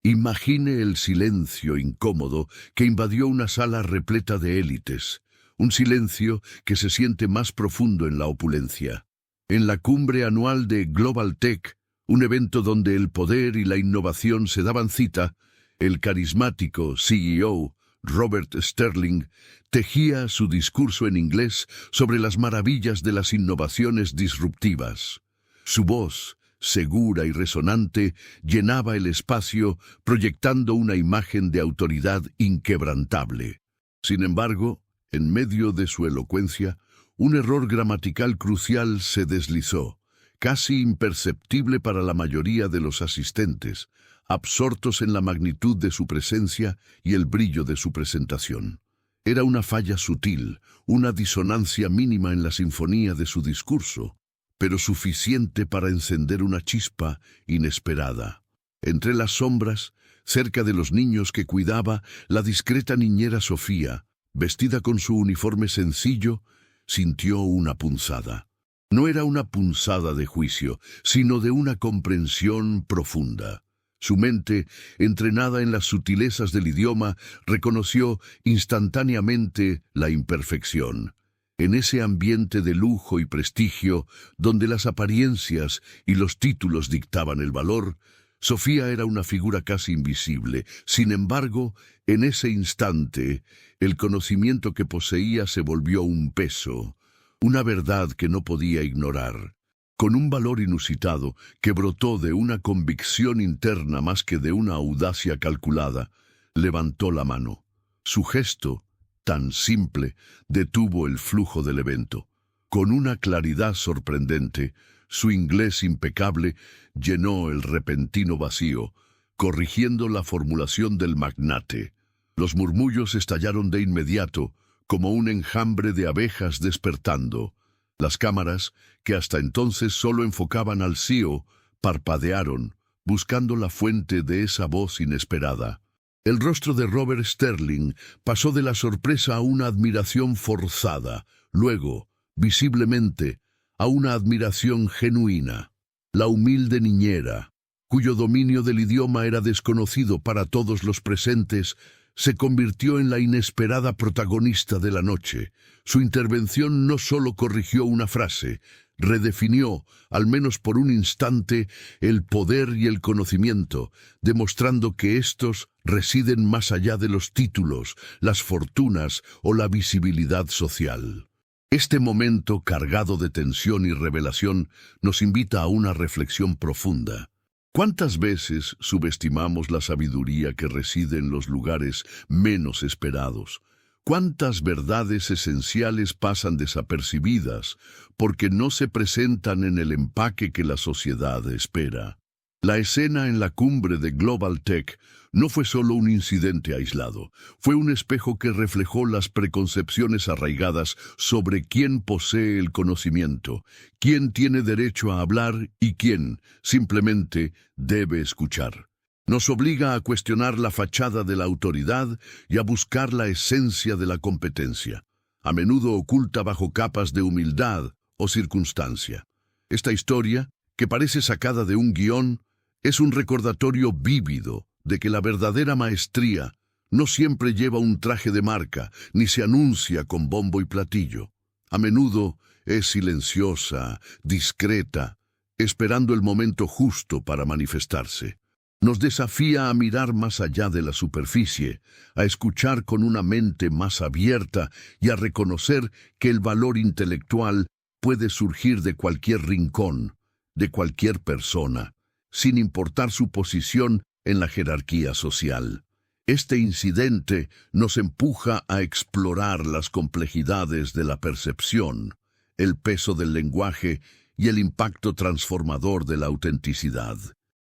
Imagine el silencio incómodo que invadió una sala repleta de élites, un silencio que se siente más profundo en la opulencia. En la cumbre anual de Global Tech, un evento donde el poder y la innovación se daban cita, el carismático CEO, Robert Sterling, tejía su discurso en inglés sobre las maravillas de las innovaciones disruptivas. Su voz, segura y resonante, llenaba el espacio, proyectando una imagen de autoridad inquebrantable. Sin embargo, en medio de su elocuencia, un error gramatical crucial se deslizó, casi imperceptible para la mayoría de los asistentes, absortos en la magnitud de su presencia y el brillo de su presentación. Era una falla sutil, una disonancia mínima en la sinfonía de su discurso, pero suficiente para encender una chispa inesperada. Entre las sombras, cerca de los niños que cuidaba, la discreta niñera Sofía, vestida con su uniforme sencillo, sintió una punzada. No era una punzada de juicio, sino de una comprensión profunda. Su mente, entrenada en las sutilezas del idioma, reconoció instantáneamente la imperfección. En ese ambiente de lujo y prestigio, donde las apariencias y los títulos dictaban el valor, Sofía era una figura casi invisible. Sin embargo, en ese instante, el conocimiento que poseía se volvió un peso, una verdad que no podía ignorar. Con un valor inusitado que brotó de una convicción interna más que de una audacia calculada, levantó la mano. Su gesto, tan simple, detuvo el flujo del evento. Con una claridad sorprendente, su inglés impecable llenó el repentino vacío, corrigiendo la formulación del magnate. Los murmullos estallaron de inmediato, como un enjambre de abejas despertando. Las cámaras, que hasta entonces solo enfocaban al CEO, parpadearon, buscando la fuente de esa voz inesperada. El rostro de Robert Sterling pasó de la sorpresa a una admiración forzada, luego, visiblemente, a una admiración genuina. La humilde niñera, cuyo dominio del idioma era desconocido para todos los presentes, se convirtió en la inesperada protagonista de la noche. Su intervención no solo corrigió una frase, redefinió, al menos por un instante, el poder y el conocimiento, demostrando que estos residen más allá de los títulos, las fortunas o la visibilidad social. Este momento, cargado de tensión y revelación, nos invita a una reflexión profunda. ¿Cuántas veces subestimamos la sabiduría que reside en los lugares menos esperados? ¿Cuántas verdades esenciales pasan desapercibidas porque no se presentan en el empaque que la sociedad espera? La escena en la cumbre de Global Tech no fue solo un incidente aislado, fue un espejo que reflejó las preconcepciones arraigadas sobre quién posee el conocimiento, quién tiene derecho a hablar y quién simplemente debe escuchar. Nos obliga a cuestionar la fachada de la autoridad y a buscar la esencia de la competencia, a menudo oculta bajo capas de humildad o circunstancia. Esta historia, que parece sacada de un guión, es un recordatorio vívido de que la verdadera maestría no siempre lleva un traje de marca ni se anuncia con bombo y platillo. A menudo es silenciosa, discreta, esperando el momento justo para manifestarse. Nos desafía a mirar más allá de la superficie, a escuchar con una mente más abierta y a reconocer que el valor intelectual puede surgir de cualquier rincón, de cualquier persona, sin importar su posición en la jerarquía social. Este incidente nos empuja a explorar las complejidades de la percepción, el peso del lenguaje y el impacto transformador de la autenticidad.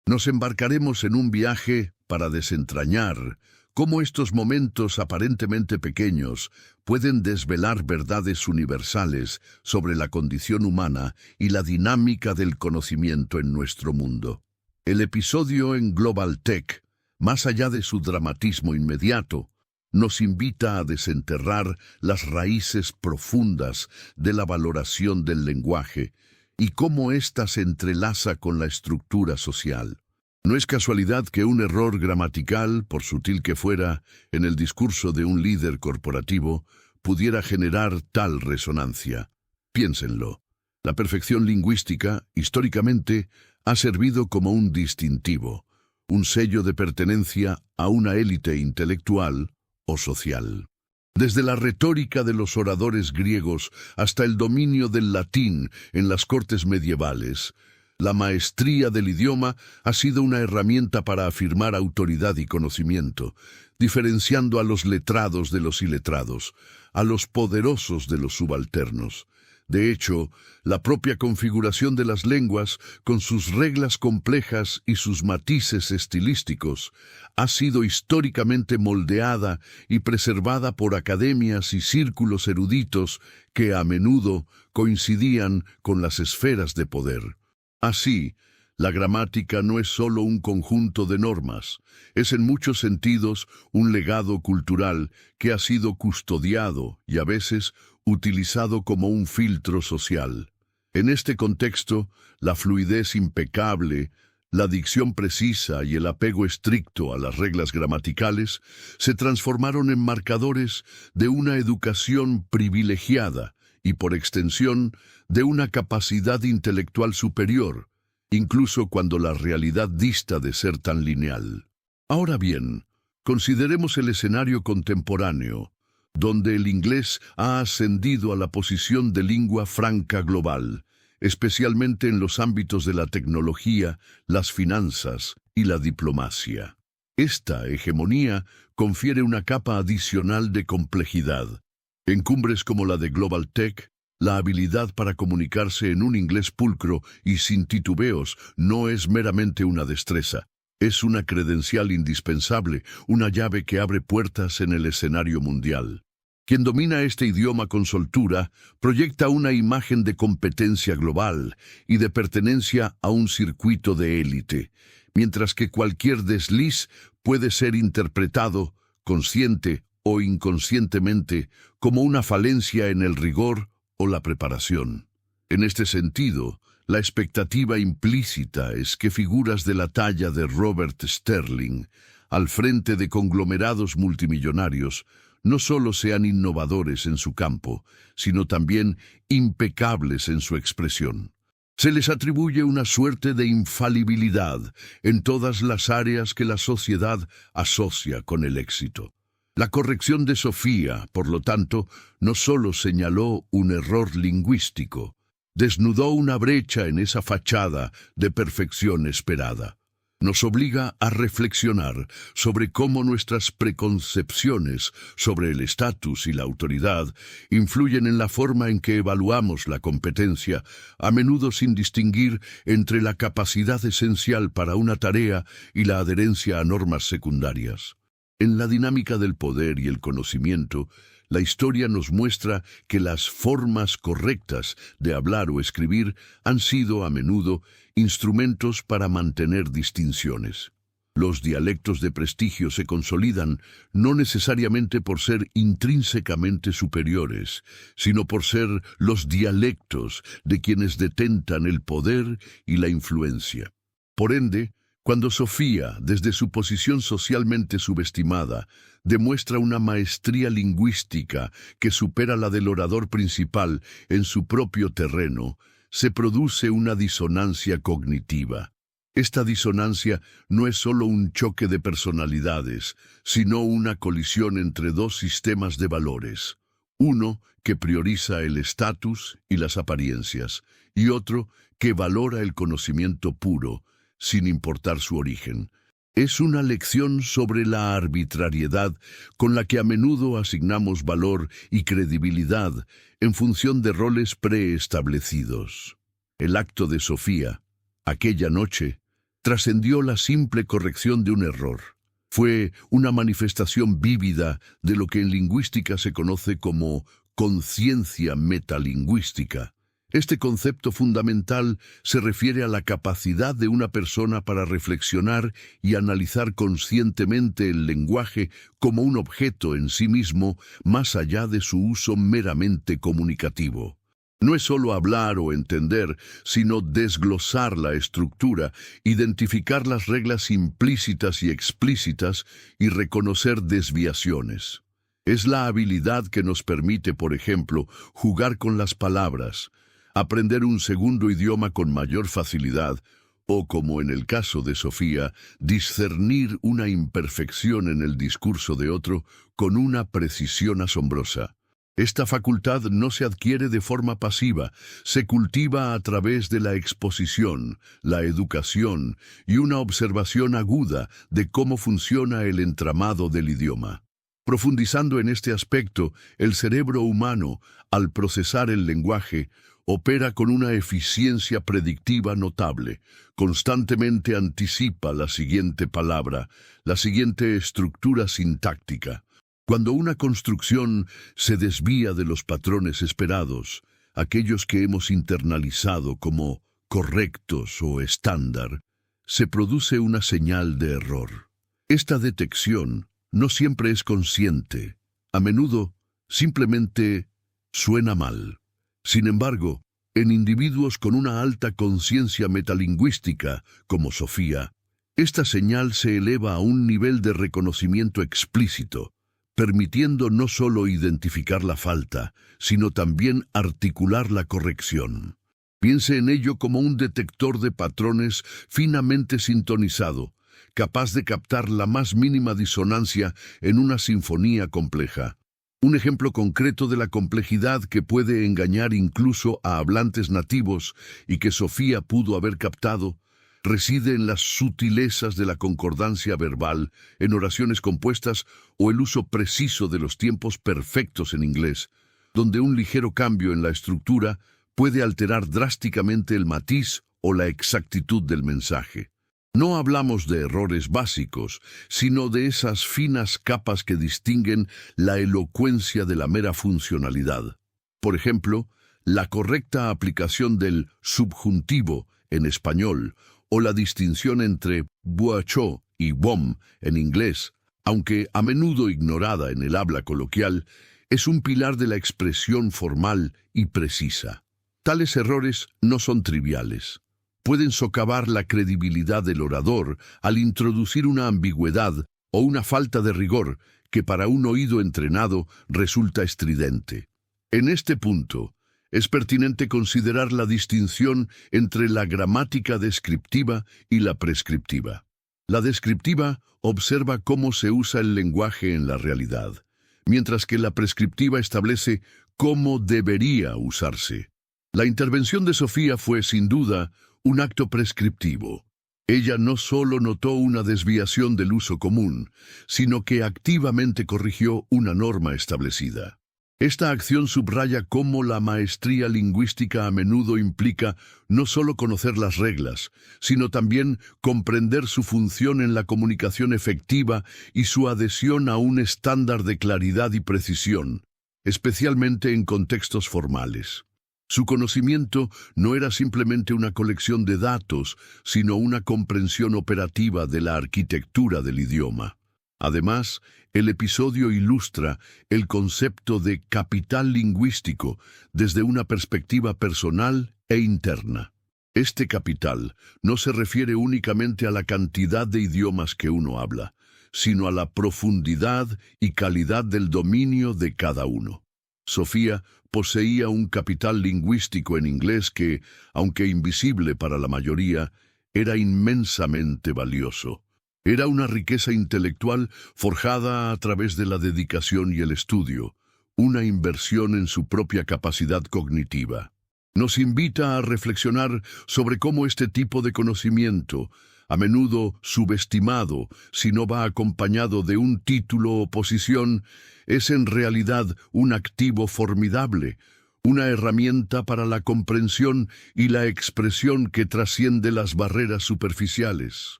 Nos embarcaremos en un viaje para desentrañar cómo estos momentos aparentemente pequeños pueden desvelar verdades universales sobre la condición humana y la dinámica del conocimiento en nuestro mundo. El episodio en Global Tech, más allá de su dramatismo inmediato, nos invita a desenterrar las raíces profundas de la valoración del lenguaje y cómo ésta se entrelaza con la estructura social. No es casualidad que un error gramatical, por sutil que fuera, en el discurso de un líder corporativo, pudiera generar tal resonancia. Piénsenlo. La perfección lingüística, históricamente, ha servido como un distintivo, un sello de pertenencia a una élite intelectual o social. Desde la retórica de los oradores griegos hasta el dominio del latín en las cortes medievales, la maestría del idioma ha sido una herramienta para afirmar autoridad y conocimiento, diferenciando a los letrados de los iletrados, a los poderosos de los subalternos. De hecho, la propia configuración de las lenguas, con sus reglas complejas y sus matices estilísticos, ha sido históricamente moldeada y preservada por academias y círculos eruditos que a menudo coincidían con las esferas de poder. Así, la gramática no es solo un conjunto de normas, es en muchos sentidos un legado cultural que ha sido custodiado y a veces utilizado como un filtro social. En este contexto, la fluidez impecable, la dicción precisa y el apego estricto a las reglas gramaticales se transformaron en marcadores de una educación privilegiada y, por extensión, de una capacidad intelectual superior, incluso cuando la realidad dista de ser tan lineal. Ahora bien, consideremos el escenario contemporáneo, donde el inglés ha ascendido a la posición de lengua franca global, especialmente en los ámbitos de la tecnología, las finanzas y la diplomacia. Esta hegemonía confiere una capa adicional de complejidad. En cumbres como la de Global Tech, la habilidad para comunicarse en un inglés pulcro y sin titubeos no es meramente una destreza. Es una credencial indispensable, una llave que abre puertas en el escenario mundial. Quien domina este idioma con soltura proyecta una imagen de competencia global y de pertenencia a un circuito de élite, mientras que cualquier desliz puede ser interpretado, consciente o inconscientemente, como una falencia en el rigor o la preparación. En este sentido, la expectativa implícita es que figuras de la talla de Robert Sterling, al frente de conglomerados multimillonarios, no solo sean innovadores en su campo, sino también impecables en su expresión. Se les atribuye una suerte de infalibilidad en todas las áreas que la sociedad asocia con el éxito. La corrección de Sofía, por lo tanto, no solo señaló un error lingüístico, desnudó una brecha en esa fachada de perfección esperada. Nos obliga a reflexionar sobre cómo nuestras preconcepciones sobre el estatus y la autoridad influyen en la forma en que evaluamos la competencia, a menudo sin distinguir entre la capacidad esencial para una tarea y la adherencia a normas secundarias. En la dinámica del poder y el conocimiento, la historia nos muestra que las formas correctas de hablar o escribir han sido, a menudo, instrumentos para mantener distinciones. Los dialectos de prestigio se consolidan no necesariamente por ser intrínsecamente superiores, sino por ser los dialectos de quienes detentan el poder y la influencia. Por ende, cuando Sofía, desde su posición socialmente subestimada, demuestra una maestría lingüística que supera la del orador principal en su propio terreno, se produce una disonancia cognitiva. Esta disonancia no es solo un choque de personalidades, sino una colisión entre dos sistemas de valores. Uno que prioriza el estatus y las apariencias, y otro que valora el conocimiento puro, sin importar su origen. Es una lección sobre la arbitrariedad con la que a menudo asignamos valor y credibilidad en función de roles preestablecidos. El acto de Sofía, aquella noche, trascendió la simple corrección de un error. Fue una manifestación vívida de lo que en lingüística se conoce como conciencia metalingüística. Este concepto fundamental se refiere a la capacidad de una persona para reflexionar y analizar conscientemente el lenguaje como un objeto en sí mismo, más allá de su uso meramente comunicativo. No es solo hablar o entender, sino desglosar la estructura, identificar las reglas implícitas y explícitas y reconocer desviaciones. Es la habilidad que nos permite, por ejemplo, jugar con las palabras, aprender un segundo idioma con mayor facilidad, o, como en el caso de Sofía, discernir una imperfección en el discurso de otro con una precisión asombrosa. Esta facultad no se adquiere de forma pasiva, se cultiva a través de la exposición, la educación y una observación aguda de cómo funciona el entramado del idioma. Profundizando en este aspecto, el cerebro humano, al procesar el lenguaje, opera con una eficiencia predictiva notable. Constantemente anticipa la siguiente palabra, la siguiente estructura sintáctica. Cuando una construcción se desvía de los patrones esperados, aquellos que hemos internalizado como correctos o estándar, se produce una señal de error. Esta detección no siempre es consciente, a menudo simplemente suena mal. Sin embargo, en individuos con una alta conciencia metalingüística, como Sofía, esta señal se eleva a un nivel de reconocimiento explícito, permitiendo no solo identificar la falta, sino también articular la corrección. Piense en ello como un detector de patrones finamente sintonizado, capaz de captar la más mínima disonancia en una sinfonía compleja. Un ejemplo concreto de la complejidad que puede engañar incluso a hablantes nativos y que Sofía pudo haber captado, reside en las sutilezas de la concordancia verbal, en oraciones compuestas o el uso preciso de los tiempos perfectos en inglés, donde un ligero cambio en la estructura puede alterar drásticamente el matiz o la exactitud del mensaje. No hablamos de errores básicos, sino de esas finas capas que distinguen la elocuencia de la mera funcionalidad. Por ejemplo, la correcta aplicación del subjuntivo en español o la distinción entre boacho y bom en inglés, aunque a menudo ignorada en el habla coloquial, es un pilar de la expresión formal y precisa. Tales errores no son triviales. Pueden socavar la credibilidad del orador al introducir una ambigüedad o una falta de rigor que para un oído entrenado resulta estridente. En este punto, es pertinente considerar la distinción entre la gramática descriptiva y la prescriptiva. La descriptiva observa cómo se usa el lenguaje en la realidad, mientras que la prescriptiva establece cómo debería usarse. La intervención de Sofía fue, sin duda, un acto prescriptivo. Ella no solo notó una desviación del uso común, sino que activamente corrigió una norma establecida. Esta acción subraya cómo la maestría lingüística a menudo implica no solo conocer las reglas, sino también comprender su función en la comunicación efectiva y su adhesión a un estándar de claridad y precisión, especialmente en contextos formales. Su conocimiento no era simplemente una colección de datos, sino una comprensión operativa de la arquitectura del idioma. Además, el episodio ilustra el concepto de capital lingüístico desde una perspectiva personal e interna. Este capital no se refiere únicamente a la cantidad de idiomas que uno habla, sino a la profundidad y calidad del dominio de cada uno. Sofía poseía un capital lingüístico en inglés que, aunque invisible para la mayoría, era inmensamente valioso. Era una riqueza intelectual forjada a través de la dedicación y el estudio, una inversión en su propia capacidad cognitiva. Nos invita a reflexionar sobre cómo este tipo de conocimiento, a menudo subestimado si no va acompañado de un título o posición, es en realidad un activo formidable, una herramienta para la comprensión y la expresión que trasciende las barreras superficiales.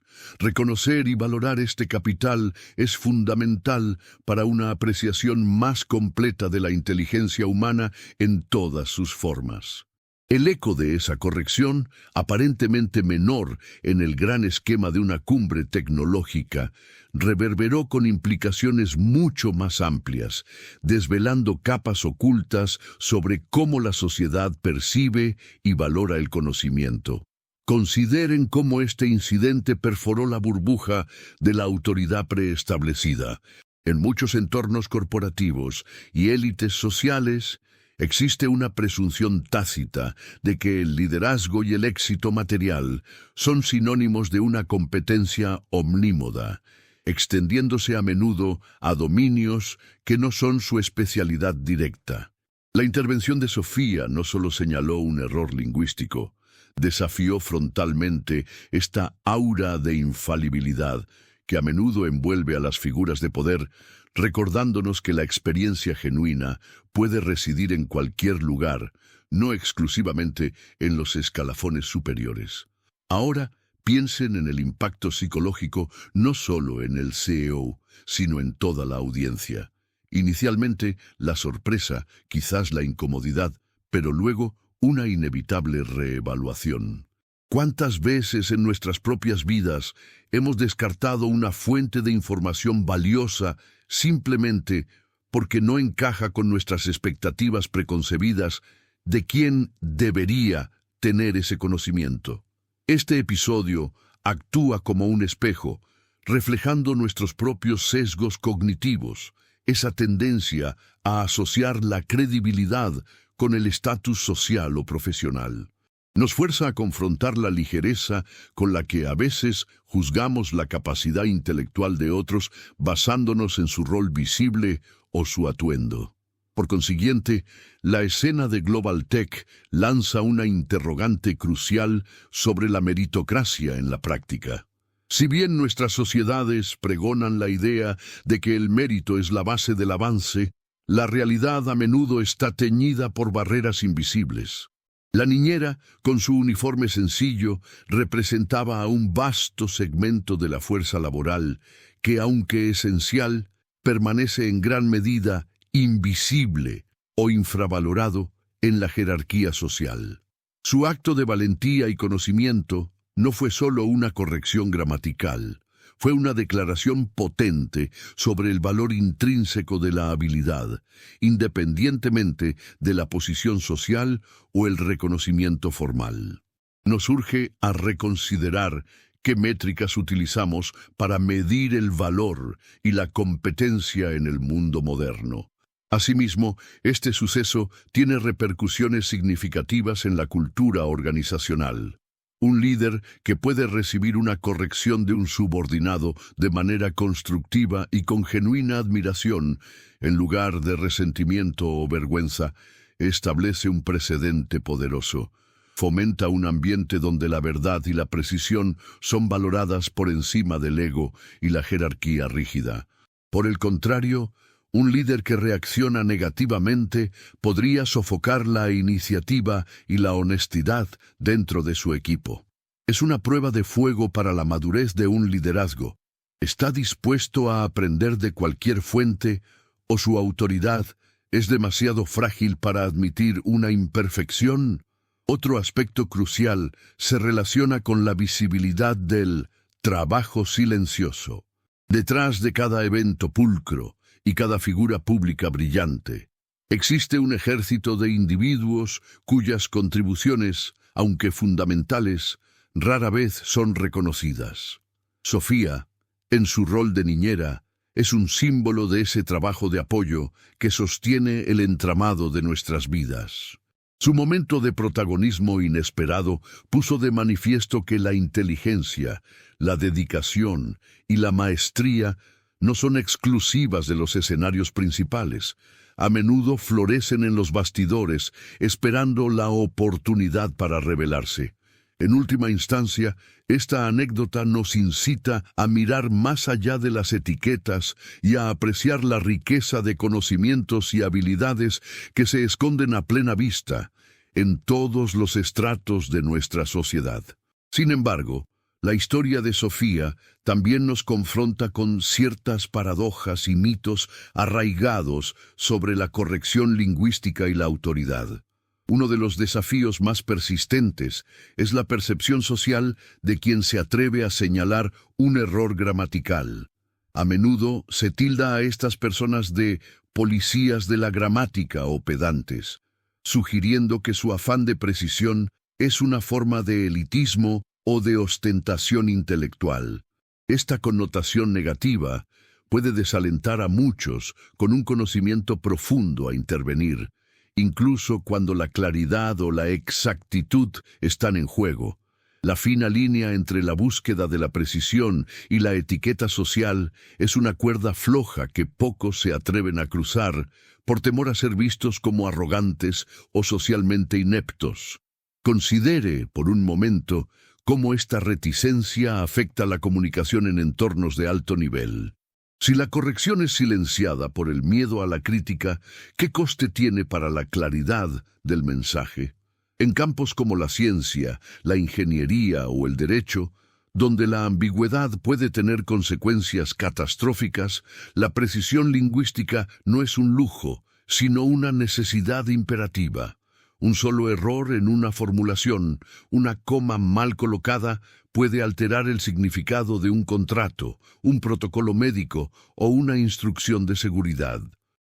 Reconocer y valorar este capital es fundamental para una apreciación más completa de la inteligencia humana en todas sus formas. El eco de esa corrección, aparentemente menor en el gran esquema de una cumbre tecnológica, reverberó con implicaciones mucho más amplias, desvelando capas ocultas sobre cómo la sociedad percibe y valora el conocimiento. Consideren cómo este incidente perforó la burbuja de la autoridad preestablecida. En muchos entornos corporativos y élites sociales, existe una presunción tácita de que el liderazgo y el éxito material son sinónimos de una competencia omnímoda, extendiéndose a menudo a dominios que no son su especialidad directa. La intervención de Sofía no solo señaló un error lingüístico, desafió frontalmente esta aura de infalibilidad que a menudo envuelve a las figuras de poder, recordándonos que la experiencia genuina puede residir en cualquier lugar, no exclusivamente en los escalafones superiores. Ahora, piensen en el impacto psicológico no solo en el CEO, sino en toda la audiencia. Inicialmente, la sorpresa, quizás la incomodidad, pero luego una inevitable reevaluación. ¿Cuántas veces en nuestras propias vidas hemos descartado una fuente de información valiosa simplemente porque no encaja con nuestras expectativas preconcebidas de quién debería tener ese conocimiento? Este episodio actúa como un espejo, reflejando nuestros propios sesgos cognitivos, esa tendencia a asociar la credibilidad con el estatus social o profesional. Nos fuerza a confrontar la ligereza con la que a veces juzgamos la capacidad intelectual de otros basándonos en su rol visible o su atuendo. Por consiguiente, la escena de Global Tech lanza una interrogante crucial sobre la meritocracia en la práctica. Si bien nuestras sociedades pregonan la idea de que el mérito es la base del avance, la realidad a menudo está teñida por barreras invisibles. La niñera, con su uniforme sencillo, representaba a un vasto segmento de la fuerza laboral que, aunque esencial, permanece en gran medida invisible o infravalorado en la jerarquía social. Su acto de valentía y conocimiento no fue solo una corrección gramatical, fue una declaración potente sobre el valor intrínseco de la habilidad, independientemente de la posición social o el reconocimiento formal. Nos urge a reconsiderar qué métricas utilizamos para medir el valor y la competencia en el mundo moderno. Asimismo, este suceso tiene repercusiones significativas en la cultura organizacional. Un líder que puede recibir una corrección de un subordinado de manera constructiva y con genuina admiración, en lugar de resentimiento o vergüenza, establece un precedente poderoso. Fomenta un ambiente donde la verdad y la precisión son valoradas por encima del ego y la jerarquía rígida. Por el contrario, un líder que reacciona negativamente podría sofocar la iniciativa y la honestidad dentro de su equipo. Es una prueba de fuego para la madurez de un liderazgo. ¿Está dispuesto a aprender de cualquier fuente o su autoridad es demasiado frágil para admitir una imperfección? Otro aspecto crucial se relaciona con la visibilidad del trabajo silencioso. Detrás de cada evento pulcro y cada figura pública brillante, existe un ejército de individuos cuyas contribuciones, aunque fundamentales, rara vez son reconocidas. Sofía, en su rol de niñera, es un símbolo de ese trabajo de apoyo que sostiene el entramado de nuestras vidas. Su momento de protagonismo inesperado puso de manifiesto que la inteligencia, la dedicación y la maestría no son exclusivas de los escenarios principales. A menudo florecen en los bastidores, esperando la oportunidad para revelarse. En última instancia, esta anécdota nos incita a mirar más allá de las etiquetas y a apreciar la riqueza de conocimientos y habilidades que se esconden a plena vista en todos los estratos de nuestra sociedad. Sin embargo, la historia de Sofía también nos confronta con ciertas paradojas y mitos arraigados sobre la corrección lingüística y la autoridad. Uno de los desafíos más persistentes es la percepción social de quien se atreve a señalar un error gramatical. A menudo se tilda a estas personas de policías de la gramática o pedantes, sugiriendo que su afán de precisión es una forma de elitismo o de ostentación intelectual. Esta connotación negativa puede desalentar a muchos con un conocimiento profundo a intervenir, incluso cuando la claridad o la exactitud están en juego. La fina línea entre la búsqueda de la precisión y la etiqueta social es una cuerda floja que pocos se atreven a cruzar por temor a ser vistos como arrogantes o socialmente ineptos. Considere, por un momento, cómo esta reticencia afecta la comunicación en entornos de alto nivel. Si la corrección es silenciada por el miedo a la crítica, ¿qué coste tiene para la claridad del mensaje? En campos como la ciencia, la ingeniería o el derecho, donde la ambigüedad puede tener consecuencias catastróficas, la precisión lingüística no es un lujo, sino una necesidad imperativa. Un solo error en una formulación, una coma mal colocada, puede alterar el significado de un contrato, un protocolo médico o una instrucción de seguridad.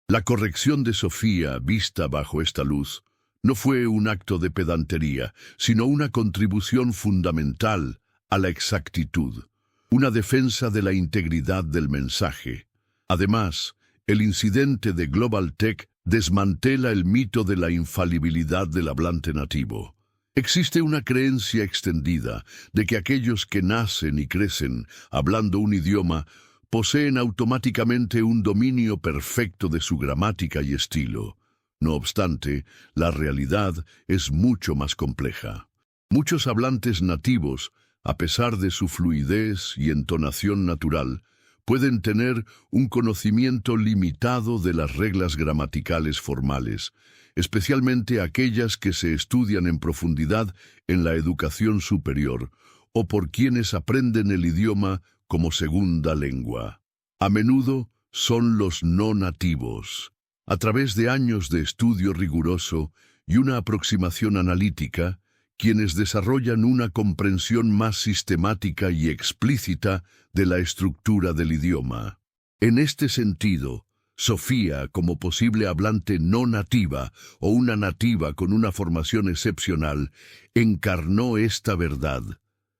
La corrección de Sofía, vista bajo esta luz, no fue un acto de pedantería, sino una contribución fundamental a la exactitud, una defensa de la integridad del mensaje. Además, el incidente de Global Tech desmantela el mito de la infalibilidad del hablante nativo. Existe una creencia extendida de que aquellos que nacen y crecen hablando un idioma poseen automáticamente un dominio perfecto de su gramática y estilo. No obstante, la realidad es mucho más compleja. Muchos hablantes nativos, a pesar de su fluidez y entonación natural, pueden tener un conocimiento limitado de las reglas gramaticales formales, especialmente aquellas que se estudian en profundidad en la educación superior o por quienes aprenden el idioma como segunda lengua. A menudo son los no nativos. A través de años de estudio riguroso y una aproximación analítica, quienes desarrollan una comprensión más sistemática y explícita de la estructura del idioma. En este sentido, Sofía, como posible hablante no nativa o una nativa con una formación excepcional, encarnó esta verdad.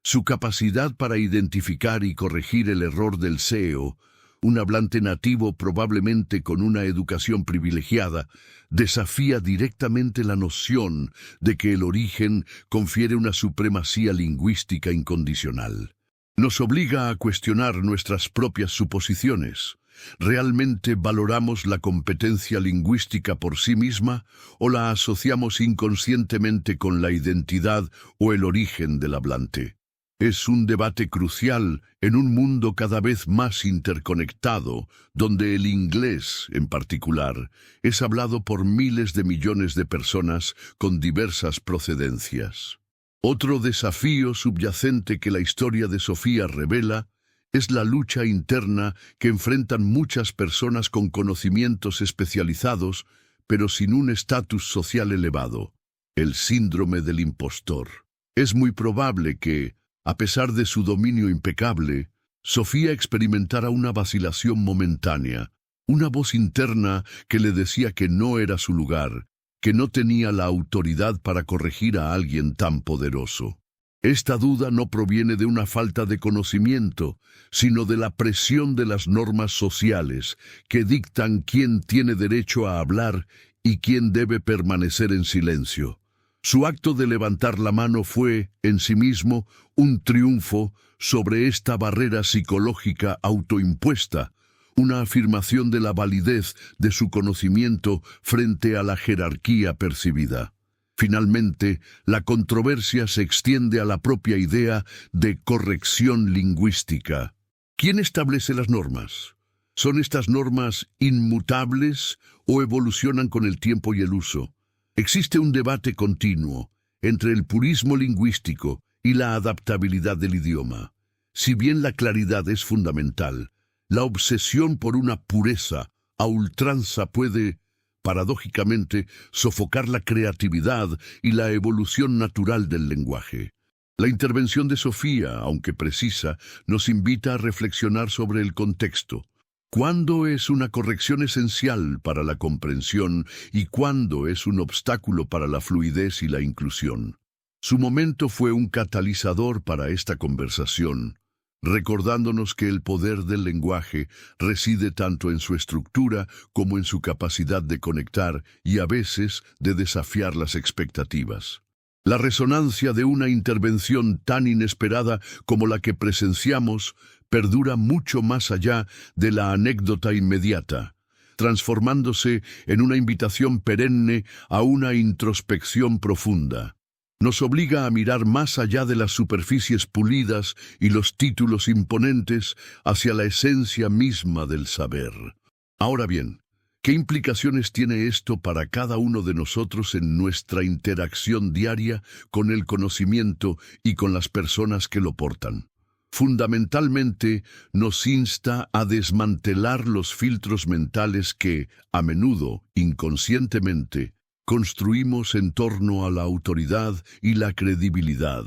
Su capacidad para identificar y corregir el error del SEO, un hablante nativo probablemente con una educación privilegiada, desafía directamente la noción de que el origen confiere una supremacía lingüística incondicional. Nos obliga a cuestionar nuestras propias suposiciones. ¿Realmente valoramos la competencia lingüística por sí misma o la asociamos inconscientemente con la identidad o el origen del hablante? Es un debate crucial en un mundo cada vez más interconectado, donde el inglés, en particular, es hablado por miles de millones de personas con diversas procedencias. Otro desafío subyacente que la historia de Sofía revela es la lucha interna que enfrentan muchas personas con conocimientos especializados, pero sin un estatus social elevado: el síndrome del impostor. Es muy probable que, a pesar de su dominio impecable, Sofía experimentara una vacilación momentánea, una voz interna que le decía que no era su lugar, que no tenía la autoridad para corregir a alguien tan poderoso. Esta duda no proviene de una falta de conocimiento, sino de la presión de las normas sociales que dictan quién tiene derecho a hablar y quién debe permanecer en silencio. Su acto de levantar la mano fue, en sí mismo, un triunfo sobre esta barrera psicológica autoimpuesta, una afirmación de la validez de su conocimiento frente a la jerarquía percibida. Finalmente, la controversia se extiende a la propia idea de corrección lingüística. ¿Quién establece las normas? ¿Son estas normas inmutables o evolucionan con el tiempo y el uso? Existe un debate continuo entre el purismo lingüístico y la adaptabilidad del idioma. Si bien la claridad es fundamental, la obsesión por una pureza a ultranza puede paradójicamente, sofocar la creatividad y la evolución natural del lenguaje. La intervención de Sofía, aunque precisa, nos invita a reflexionar sobre el contexto. ¿Cuándo es una corrección esencial para la comprensión y cuándo es un obstáculo para la fluidez y la inclusión? Su momento fue un catalizador para esta conversación, recordándonos que el poder del lenguaje reside tanto en su estructura como en su capacidad de conectar y a veces de desafiar las expectativas. La resonancia de una intervención tan inesperada como la que presenciamos perdura mucho más allá de la anécdota inmediata, transformándose en una invitación perenne a una introspección profunda. Nos obliga a mirar más allá de las superficies pulidas y los títulos imponentes hacia la esencia misma del saber. Ahora bien, ¿qué implicaciones tiene esto para cada uno de nosotros en nuestra interacción diaria con el conocimiento y con las personas que lo portan? Fundamentalmente, nos insta a desmantelar los filtros mentales que, a menudo, inconscientemente, construimos en torno a la autoridad y la credibilidad.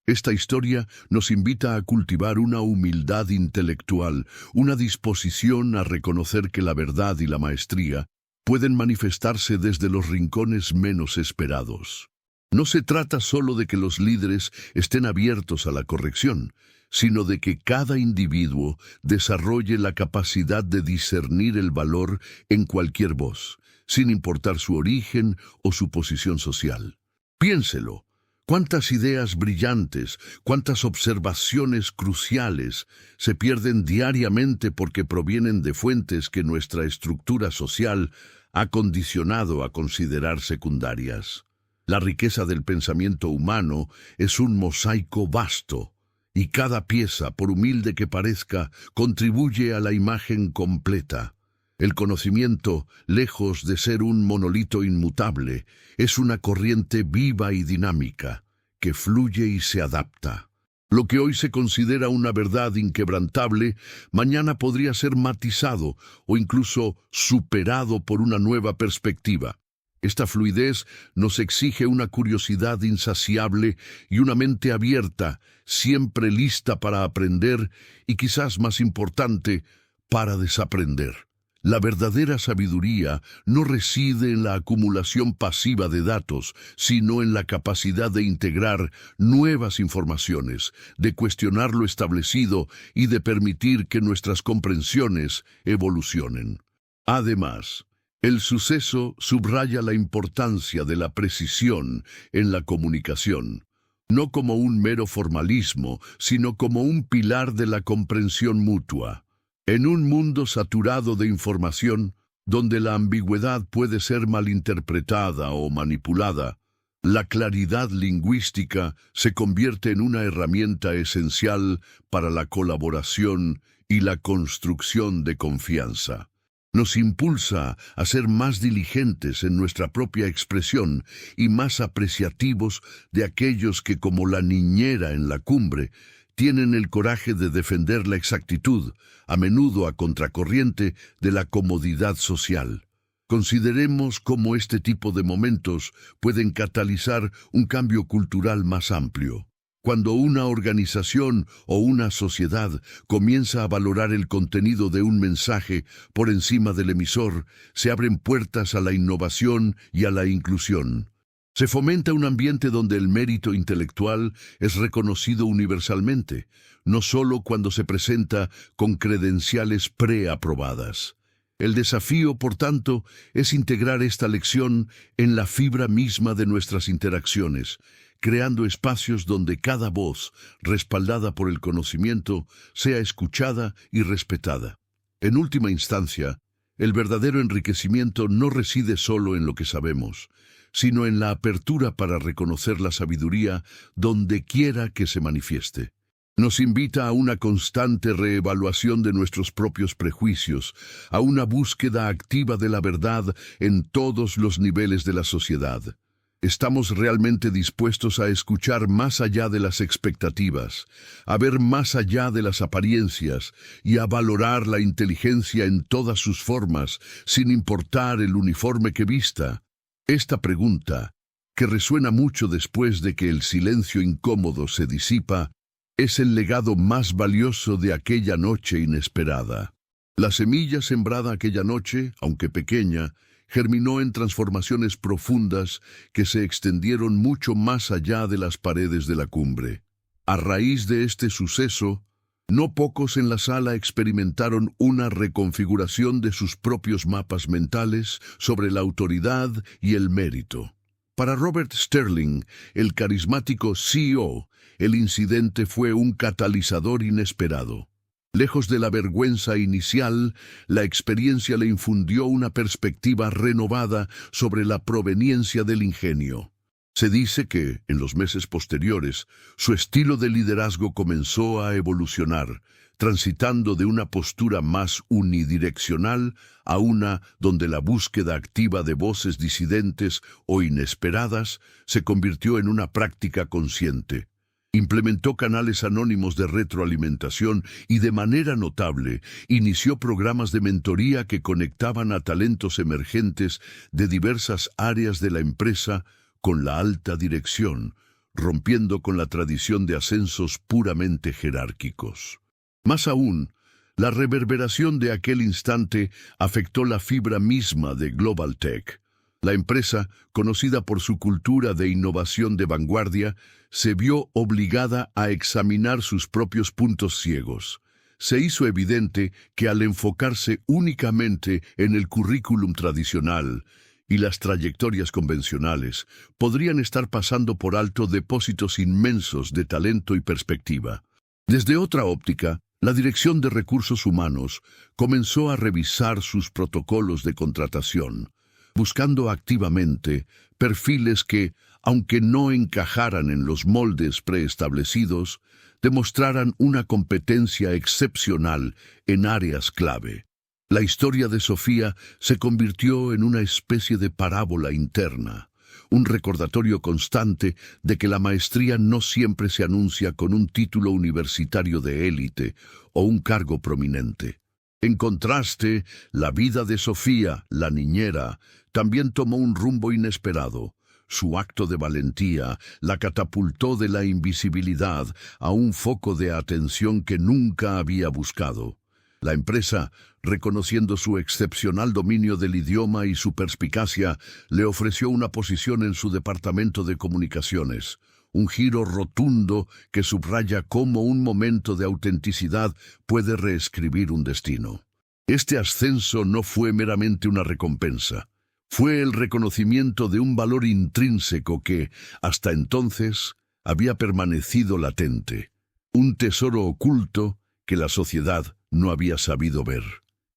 Esta historia nos invita a cultivar una humildad intelectual, una disposición a reconocer que la verdad y la maestría pueden manifestarse desde los rincones menos esperados. No se trata solo de que los líderes estén abiertos a la corrección, sino de que cada individuo desarrolle la capacidad de discernir el valor en cualquier voz, sin importar su origen o su posición social. Piénselo. ¿Cuántas ideas brillantes, cuántas observaciones cruciales se pierden diariamente porque provienen de fuentes que nuestra estructura social ha condicionado a considerar secundarias? La riqueza del pensamiento humano es un mosaico vasto, y cada pieza, por humilde que parezca, contribuye a la imagen completa. El conocimiento, lejos de ser un monolito inmutable, es una corriente viva y dinámica, que fluye y se adapta. Lo que hoy se considera una verdad inquebrantable, mañana podría ser matizado o incluso superado por una nueva perspectiva. Esta fluidez nos exige una curiosidad insaciable y una mente abierta, siempre lista para aprender y, quizás más importante, para desaprender. La verdadera sabiduría no reside en la acumulación pasiva de datos, sino en la capacidad de integrar nuevas informaciones, de cuestionar lo establecido y de permitir que nuestras comprensiones evolucionen. Además, el suceso subraya la importancia de la precisión en la comunicación, no como un mero formalismo, sino como un pilar de la comprensión mutua. En un mundo saturado de información, donde la ambigüedad puede ser malinterpretada o manipulada, la claridad lingüística se convierte en una herramienta esencial para la colaboración y la construcción de confianza. Nos impulsa a ser más diligentes en nuestra propia expresión y más apreciativos de aquellos que, como la niñera en la cumbre, tienen el coraje de defender la exactitud, a menudo a contracorriente de la comodidad social. Consideremos cómo este tipo de momentos pueden catalizar un cambio cultural más amplio. Cuando una organización o una sociedad comienza a valorar el contenido de un mensaje por encima del emisor, se abren puertas a la innovación y a la inclusión. Se fomenta un ambiente donde el mérito intelectual es reconocido universalmente, no solo cuando se presenta con credenciales preaprobadas. El desafío, por tanto, es integrar esta lección en la fibra misma de nuestras interacciones, creando espacios donde cada voz, respaldada por el conocimiento, sea escuchada y respetada. En última instancia, el verdadero enriquecimiento no reside solo en lo que sabemos, sino en la apertura para reconocer la sabiduría donde quiera que se manifieste. Nos invita a una constante reevaluación de nuestros propios prejuicios, a una búsqueda activa de la verdad en todos los niveles de la sociedad. ¿Estamos realmente dispuestos a escuchar más allá de las expectativas, a ver más allá de las apariencias y a valorar la inteligencia en todas sus formas, sin importar el uniforme que vista? Esta pregunta, que resuena mucho después de que el silencio incómodo se disipa, es el legado más valioso de aquella noche inesperada. La semilla sembrada aquella noche, aunque pequeña, germinó en transformaciones profundas que se extendieron mucho más allá de las paredes de la cumbre. A raíz de este suceso, no pocos en la sala experimentaron una reconfiguración de sus propios mapas mentales sobre la autoridad y el mérito. Para Robert Sterling, el carismático CEO, el incidente fue un catalizador inesperado. Lejos de la vergüenza inicial, la experiencia le infundió una perspectiva renovada sobre la proveniencia del ingenio. Se dice que, en los meses posteriores, su estilo de liderazgo comenzó a evolucionar, transitando de una postura más unidireccional a una donde la búsqueda activa de voces disidentes o inesperadas se convirtió en una práctica consciente. Implementó canales anónimos de retroalimentación y, de manera notable, inició programas de mentoría que conectaban a talentos emergentes de diversas áreas de la empresa con la alta dirección, rompiendo con la tradición de ascensos puramente jerárquicos. Más aún, la reverberación de aquel instante afectó la fibra misma de Global Tech. La empresa, conocida por su cultura de innovación de vanguardia, se vio obligada a examinar sus propios puntos ciegos. Se hizo evidente que al enfocarse únicamente en el currículum tradicional y las trayectorias convencionales, podrían estar pasando por alto depósitos inmensos de talento y perspectiva. Desde otra óptica, la Dirección de Recursos Humanos comenzó a revisar sus protocolos de contratación, buscando activamente perfiles que, aunque no encajaran en los moldes preestablecidos, demostraran una competencia excepcional en áreas clave. La historia de Sofía se convirtió en una especie de parábola interna, un recordatorio constante de que la maestría no siempre se anuncia con un título universitario de élite o un cargo prominente. En contraste, la vida de Sofía, la niñera, también tomó un rumbo inesperado. Su acto de valentía la catapultó de la invisibilidad a un foco de atención que nunca había buscado. La empresa, reconociendo su excepcional dominio del idioma y su perspicacia, le ofreció una posición en su departamento de comunicaciones, un giro rotundo que subraya cómo un momento de autenticidad puede reescribir un destino. Este ascenso no fue meramente una recompensa. Fue el reconocimiento de un valor intrínseco que, hasta entonces, había permanecido latente. Un tesoro oculto que la sociedad no había sabido ver.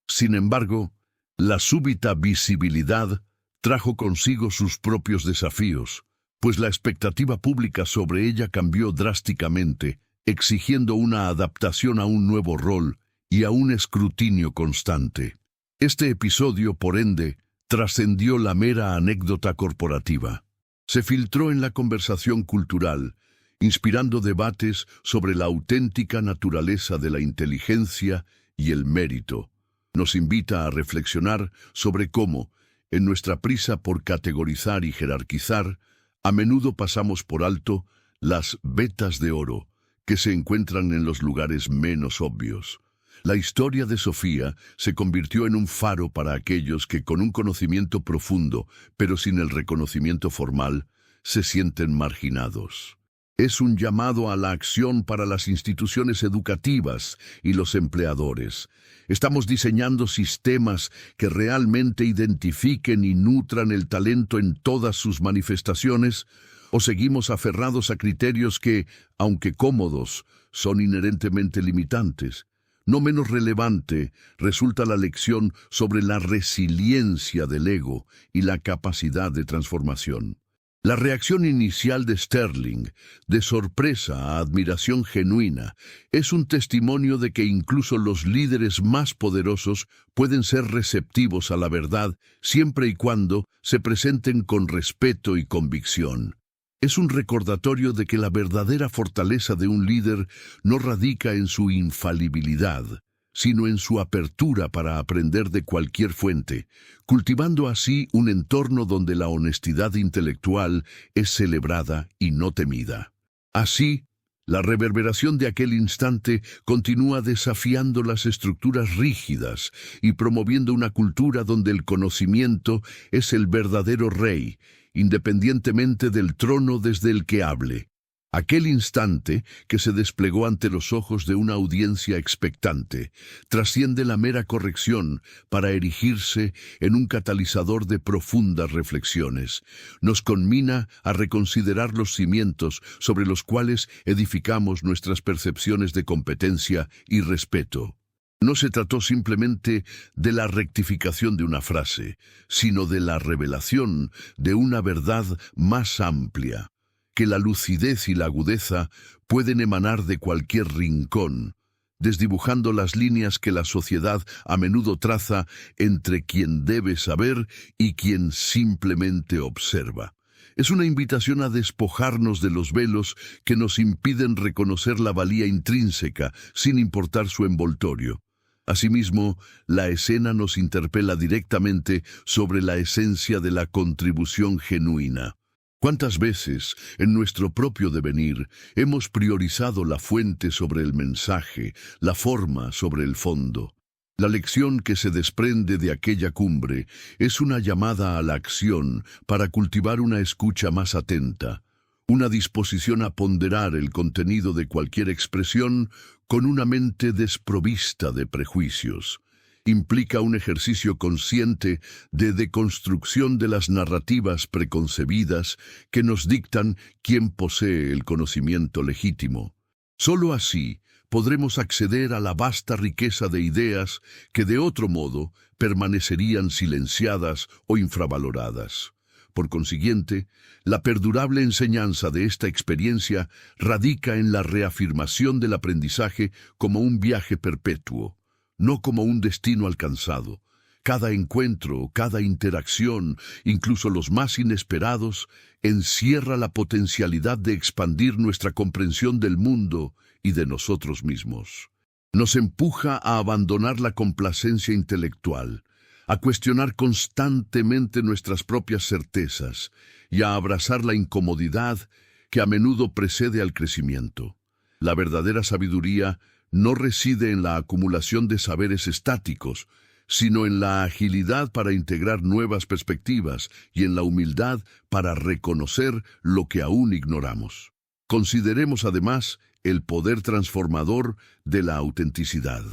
Sin embargo, la súbita visibilidad trajo consigo sus propios desafíos, pues la expectativa pública sobre ella cambió drásticamente, exigiendo una adaptación a un nuevo rol y a un escrutinio constante. Este episodio, por ende, trascendió la mera anécdota corporativa. Se filtró en la conversación cultural, inspirando debates sobre la auténtica naturaleza de la inteligencia y el mérito. Nos invita a reflexionar sobre cómo, en nuestra prisa por categorizar y jerarquizar, a menudo pasamos por alto las vetas de oro que se encuentran en los lugares menos obvios. La historia de Sofía se convirtió en un faro para aquellos que, con un conocimiento profundo, pero sin el reconocimiento formal, se sienten marginados. Es un llamado a la acción para las instituciones educativas y los empleadores. ¿Estamos diseñando sistemas que realmente identifiquen y nutran el talento en todas sus manifestaciones? ¿O seguimos aferrados a criterios que, aunque cómodos, son inherentemente limitantes? No menos relevante resulta la lección sobre la resiliencia del ego y la capacidad de transformación. La reacción inicial de Sterling, de sorpresa a admiración genuina, es un testimonio de que incluso los líderes más poderosos pueden ser receptivos a la verdad siempre y cuando se presenten con respeto y convicción. Es un recordatorio de que la verdadera fortaleza de un líder no radica en su infalibilidad, sino en su apertura para aprender de cualquier fuente, cultivando así un entorno donde la honestidad intelectual es celebrada y no temida. Así, la reverberación de aquel instante continúa desafiando las estructuras rígidas y promoviendo una cultura donde el conocimiento es el verdadero rey, independientemente del trono desde el que hable. Aquel instante, que se desplegó ante los ojos de una audiencia expectante, trasciende la mera corrección para erigirse en un catalizador de profundas reflexiones. Nos conmina a reconsiderar los cimientos sobre los cuales edificamos nuestras percepciones de competencia y respeto. No se trató simplemente de la rectificación de una frase, sino de la revelación de una verdad más amplia, que la lucidez y la agudeza pueden emanar de cualquier rincón, desdibujando las líneas que la sociedad a menudo traza entre quien debe saber y quien simplemente observa. Es una invitación a despojarnos de los velos que nos impiden reconocer la valía intrínseca, sin importar su envoltorio. Asimismo, la escena nos interpela directamente sobre la esencia de la contribución genuina. ¿Cuántas veces, en nuestro propio devenir, hemos priorizado la fuente sobre el mensaje, la forma sobre el fondo? La lección que se desprende de aquella cumbre es una llamada a la acción para cultivar una escucha más atenta, una disposición a ponderar el contenido de cualquier expresión con una mente desprovista de prejuicios. Implica un ejercicio consciente de deconstrucción de las narrativas preconcebidas que nos dictan quién posee el conocimiento legítimo. Solo así podremos acceder a la vasta riqueza de ideas que de otro modo permanecerían silenciadas o infravaloradas. Por consiguiente, la perdurable enseñanza de esta experiencia radica en la reafirmación del aprendizaje como un viaje perpetuo, no como un destino alcanzado. Cada encuentro, cada interacción, incluso los más inesperados, encierra la potencialidad de expandir nuestra comprensión del mundo y de nosotros mismos. Nos empuja a abandonar la complacencia intelectual, a cuestionar constantemente nuestras propias certezas y a abrazar la incomodidad que a menudo precede al crecimiento. La verdadera sabiduría no reside en la acumulación de saberes estáticos, sino en la agilidad para integrar nuevas perspectivas y en la humildad para reconocer lo que aún ignoramos. Consideremos además el poder transformador de la autenticidad.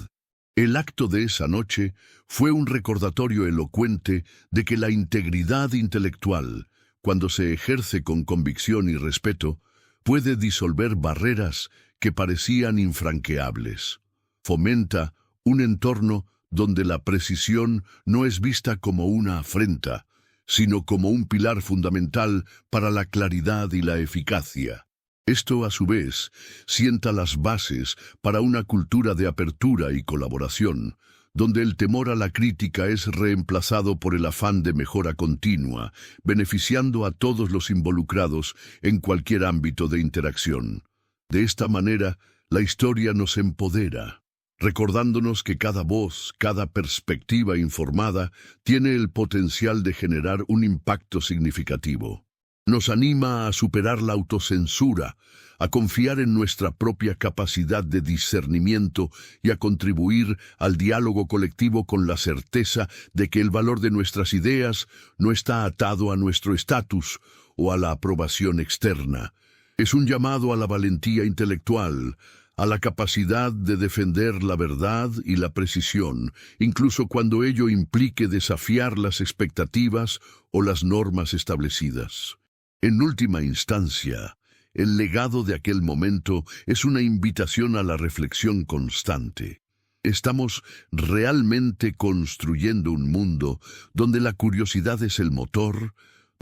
El acto de esa noche fue un recordatorio elocuente de que la integridad intelectual, cuando se ejerce con convicción y respeto, puede disolver barreras que parecían infranqueables. Fomenta un entorno donde la precisión no es vista como una afrenta, sino como un pilar fundamental para la claridad y la eficacia. Esto, a su vez, sienta las bases para una cultura de apertura y colaboración, donde el temor a la crítica es reemplazado por el afán de mejora continua, beneficiando a todos los involucrados en cualquier ámbito de interacción. De esta manera, la historia nos empodera, recordándonos que cada voz, cada perspectiva informada tiene el potencial de generar un impacto significativo. Nos anima a superar la autocensura, a confiar en nuestra propia capacidad de discernimiento y a contribuir al diálogo colectivo con la certeza de que el valor de nuestras ideas no está atado a nuestro estatus o a la aprobación externa. Es un llamado a la valentía intelectual, a la capacidad de defender la verdad y la precisión, incluso cuando ello implique desafiar las expectativas o las normas establecidas. En última instancia, el legado de aquel momento es una invitación a la reflexión constante. ¿Estamos realmente construyendo un mundo donde la curiosidad es el motor,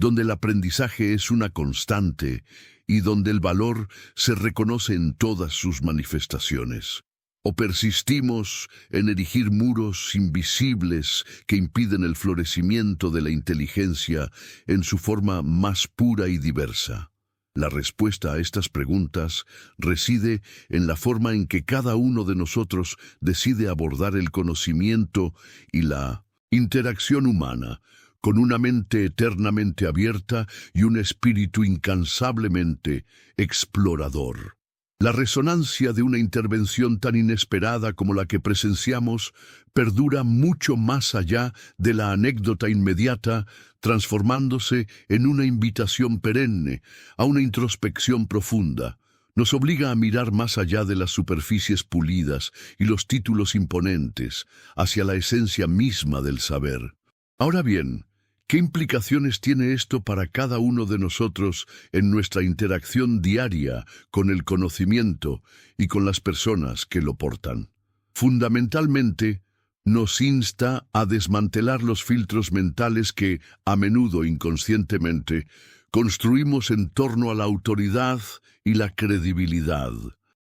donde el aprendizaje es una constante y donde el valor se reconoce en todas sus manifestaciones. ¿O persistimos en erigir muros invisibles que impiden el florecimiento de la inteligencia en su forma más pura y diversa? La respuesta a estas preguntas reside en la forma en que cada uno de nosotros decide abordar el conocimiento y la interacción humana, con una mente eternamente abierta y un espíritu incansablemente explorador. La resonancia de una intervención tan inesperada como la que presenciamos perdura mucho más allá de la anécdota inmediata, transformándose en una invitación perenne a una introspección profunda. Nos obliga a mirar más allá de las superficies pulidas y los títulos imponentes, hacia la esencia misma del saber. Ahora bien, ¿qué implicaciones tiene esto para cada uno de nosotros en nuestra interacción diaria con el conocimiento y con las personas que lo portan? Fundamentalmente, nos insta a desmantelar los filtros mentales que, a menudo inconscientemente, construimos en torno a la autoridad y la credibilidad.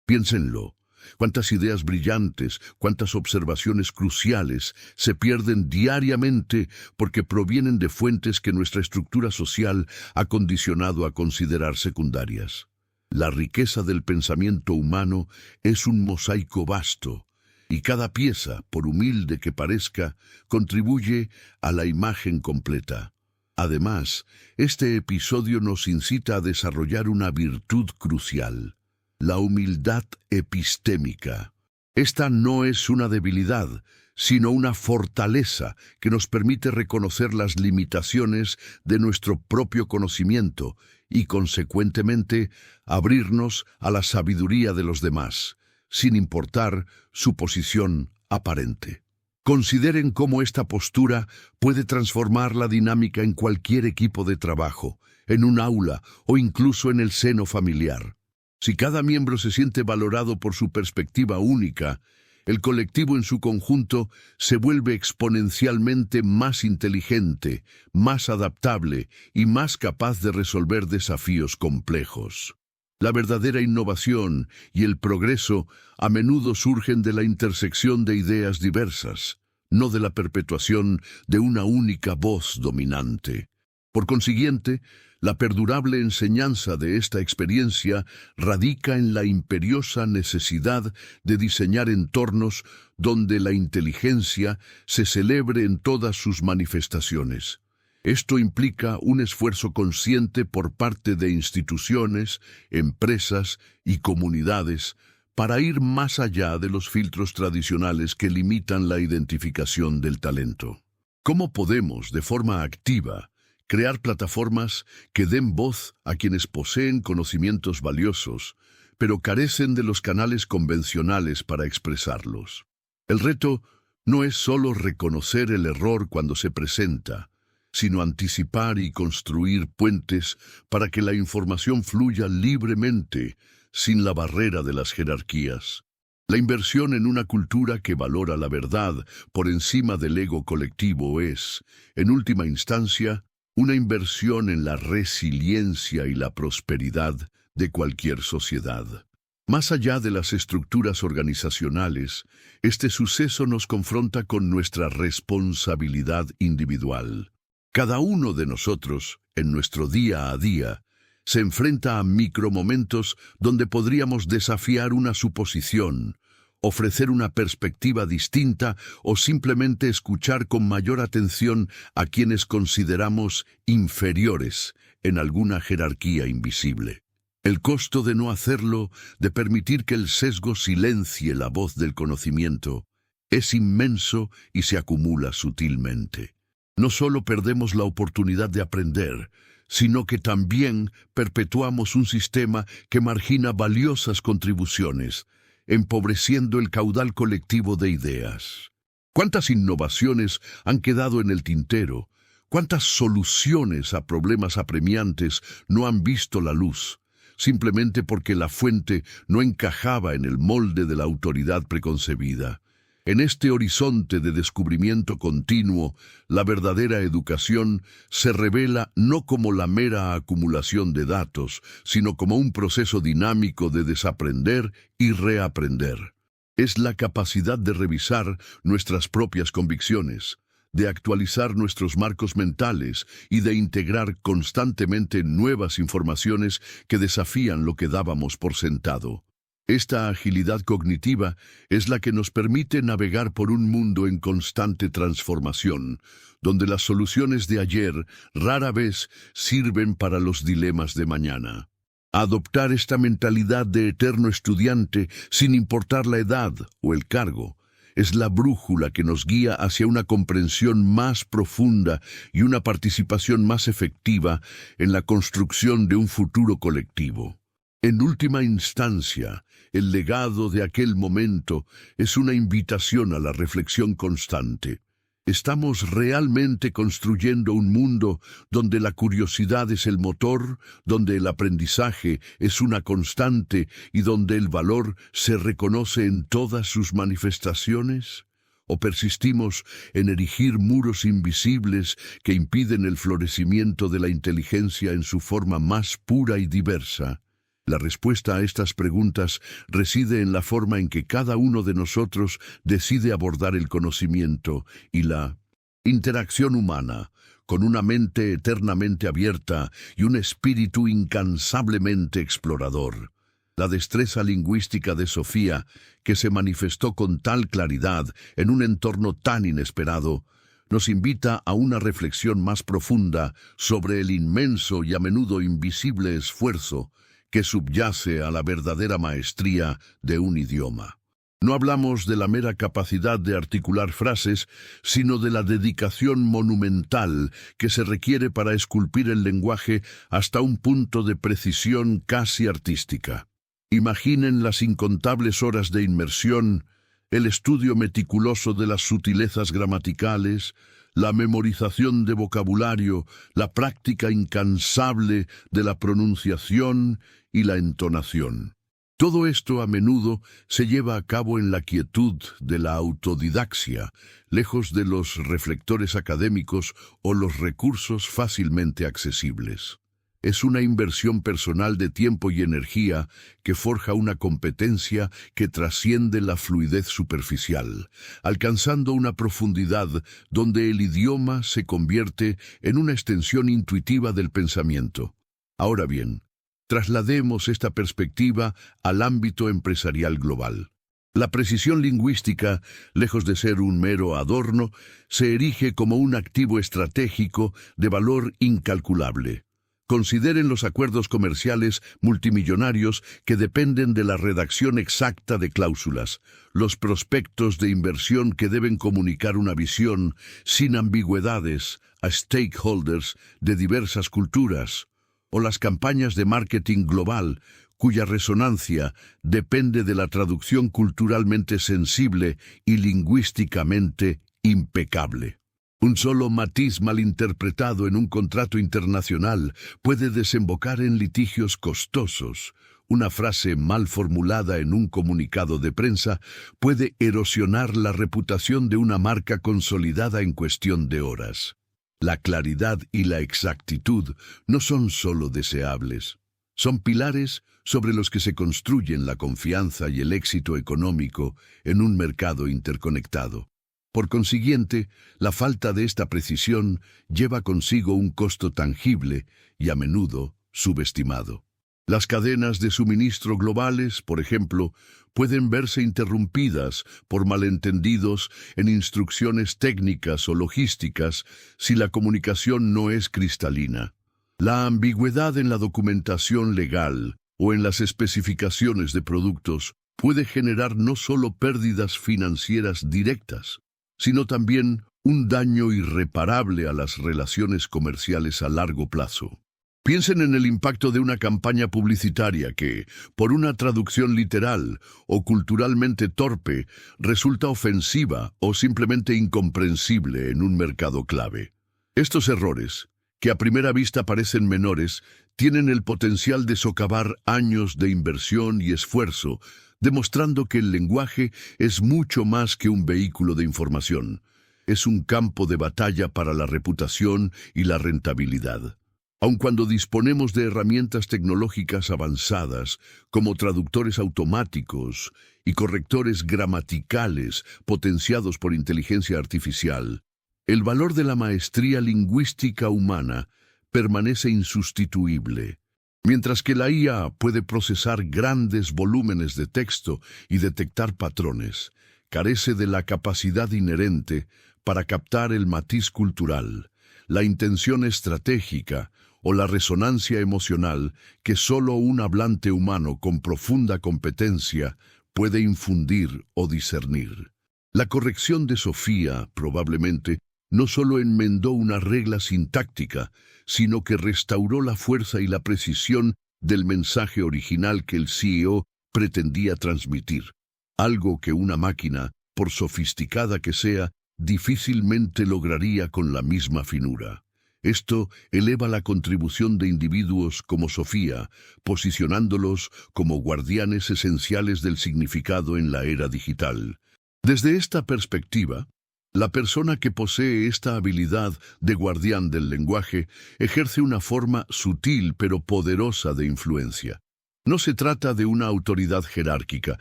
Piénsenlo. Cuántas ideas brillantes, cuántas observaciones cruciales se pierden diariamente porque provienen de fuentes que nuestra estructura social ha condicionado a considerar secundarias. La riqueza del pensamiento humano es un mosaico vasto, y cada pieza, por humilde que parezca, contribuye a la imagen completa. Además, este episodio nos incita a desarrollar una virtud crucial: la humildad epistémica. Esta no es una debilidad, sino una fortaleza que nos permite reconocer las limitaciones de nuestro propio conocimiento y, consecuentemente, abrirnos a la sabiduría de los demás, sin importar su posición aparente. Consideren cómo esta postura puede transformar la dinámica en cualquier equipo de trabajo, en un aula o incluso en el seno familiar. Si cada miembro se siente valorado por su perspectiva única, el colectivo en su conjunto se vuelve exponencialmente más inteligente, más adaptable y más capaz de resolver desafíos complejos. La verdadera innovación y el progreso a menudo surgen de la intersección de ideas diversas, no de la perpetuación de una única voz dominante. Por consiguiente, la perdurable enseñanza de esta experiencia radica en la imperiosa necesidad de diseñar entornos donde la inteligencia se celebre en todas sus manifestaciones. Esto implica un esfuerzo consciente por parte de instituciones, empresas y comunidades para ir más allá de los filtros tradicionales que limitan la identificación del talento. ¿Cómo podemos, de forma activa, crear plataformas que den voz a quienes poseen conocimientos valiosos, pero carecen de los canales convencionales para expresarlos? El reto no es solo reconocer el error cuando se presenta, sino anticipar y construir puentes para que la información fluya libremente, sin la barrera de las jerarquías. La inversión en una cultura que valora la verdad por encima del ego colectivo es, en última instancia, una inversión en la resiliencia y la prosperidad de cualquier sociedad. Más allá de las estructuras organizacionales, este suceso nos confronta con nuestra responsabilidad individual. Cada uno de nosotros, en nuestro día a día, se enfrenta a micromomentos donde podríamos desafiar una suposición, ofrecer una perspectiva distinta o simplemente escuchar con mayor atención a quienes consideramos inferiores en alguna jerarquía invisible. El costo de no hacerlo, de permitir que el sesgo silencie la voz del conocimiento, es inmenso y se acumula sutilmente. No solo perdemos la oportunidad de aprender, sino que también perpetuamos un sistema que margina valiosas contribuciones, empobreciendo el caudal colectivo de ideas. ¿Cuántas innovaciones han quedado en el tintero? ¿Cuántas soluciones a problemas apremiantes no han visto la luz, simplemente porque la fuente no encajaba en el molde de la autoridad preconcebida? En este horizonte de descubrimiento continuo, la verdadera educación se revela no como la mera acumulación de datos, sino como un proceso dinámico de desaprender y reaprender. Es la capacidad de revisar nuestras propias convicciones, de actualizar nuestros marcos mentales y de integrar constantemente nuevas informaciones que desafían lo que dábamos por sentado. Esta agilidad cognitiva es la que nos permite navegar por un mundo en constante transformación, donde las soluciones de ayer rara vez sirven para los dilemas de mañana. Adoptar esta mentalidad de eterno estudiante, sin importar la edad o el cargo, es la brújula que nos guía hacia una comprensión más profunda y una participación más efectiva en la construcción de un futuro colectivo. En última instancia, el legado de aquel momento es una invitación a la reflexión constante. ¿Estamos realmente construyendo un mundo donde la curiosidad es el motor, donde el aprendizaje es una constante y donde el valor se reconoce en todas sus manifestaciones? ¿O persistimos en erigir muros invisibles que impiden el florecimiento de la inteligencia en su forma más pura y diversa? La respuesta a estas preguntas reside en la forma en que cada uno de nosotros decide abordar el conocimiento y la interacción humana, con una mente eternamente abierta y un espíritu incansablemente explorador. La destreza lingüística de Sofía, que se manifestó con tal claridad en un entorno tan inesperado, nos invita a una reflexión más profunda sobre el inmenso y a menudo invisible esfuerzo que subyace a la verdadera maestría de un idioma. No hablamos de la mera capacidad de articular frases, sino de la dedicación monumental que se requiere para esculpir el lenguaje hasta un punto de precisión casi artística. Imaginen las incontables horas de inmersión, el estudio meticuloso de las sutilezas gramaticales, la memorización de vocabulario, la práctica incansable de la pronunciación y la entonación. Todo esto a menudo se lleva a cabo en la quietud de la autodidaxia, lejos de los reflectores académicos o los recursos fácilmente accesibles. Es una inversión personal de tiempo y energía que forja una competencia que trasciende la fluidez superficial, alcanzando una profundidad donde el idioma se convierte en una extensión intuitiva del pensamiento. Ahora bien, traslademos esta perspectiva al ámbito empresarial global. La precisión lingüística, lejos de ser un mero adorno, se erige como un activo estratégico de valor incalculable. Consideren los acuerdos comerciales multimillonarios que dependen de la redacción exacta de cláusulas, los prospectos de inversión que deben comunicar una visión sin ambigüedades a stakeholders de diversas culturas, o las campañas de marketing global, cuya resonancia depende de la traducción culturalmente sensible y lingüísticamente impecable. Un solo matiz malinterpretado en un contrato internacional puede desembocar en litigios costosos. Una frase mal formulada en un comunicado de prensa puede erosionar la reputación de una marca consolidada en cuestión de horas. La claridad y la exactitud no son solo deseables, son pilares sobre los que se construyen la confianza y el éxito económico en un mercado interconectado. Por consiguiente, la falta de esta precisión lleva consigo un costo tangible y a menudo subestimado. Las cadenas de suministro globales, por ejemplo, pueden verse interrumpidas por malentendidos en instrucciones técnicas o logísticas si la comunicación no es cristalina. La ambigüedad en la documentación legal o en las especificaciones de productos puede generar no solo pérdidas financieras directas, sino también un daño irreparable a las relaciones comerciales a largo plazo. Piensen en el impacto de una campaña publicitaria que, por una traducción literal o culturalmente torpe, resulta ofensiva o simplemente incomprensible en un mercado clave. Estos errores, que a primera vista parecen menores, tienen el potencial de socavar años de inversión y esfuerzo, demostrando que el lenguaje es mucho más que un vehículo de información. Es un campo de batalla para la reputación y la rentabilidad. Aun cuando disponemos de herramientas tecnológicas avanzadas, como traductores automáticos y correctores gramaticales potenciados por inteligencia artificial, el valor de la maestría lingüística humana permanece insustituible. Mientras que la IA puede procesar grandes volúmenes de texto y detectar patrones, carece de la capacidad inherente para captar el matiz cultural, la intención estratégica o la resonancia emocional que solo un hablante humano con profunda competencia puede infundir o discernir. La corrección de Sofía, probablemente, no solo enmendó una regla sintáctica, sino que restauró la fuerza y la precisión del mensaje original que el CEO pretendía transmitir, algo que una máquina, por sofisticada que sea, difícilmente lograría con la misma finura. Esto eleva la contribución de individuos como Sofía, posicionándolos como guardianes esenciales del significado en la era digital. Desde esta perspectiva, la persona que posee esta habilidad de guardián del lenguaje ejerce una forma sutil pero poderosa de influencia. No se trata de una autoridad jerárquica,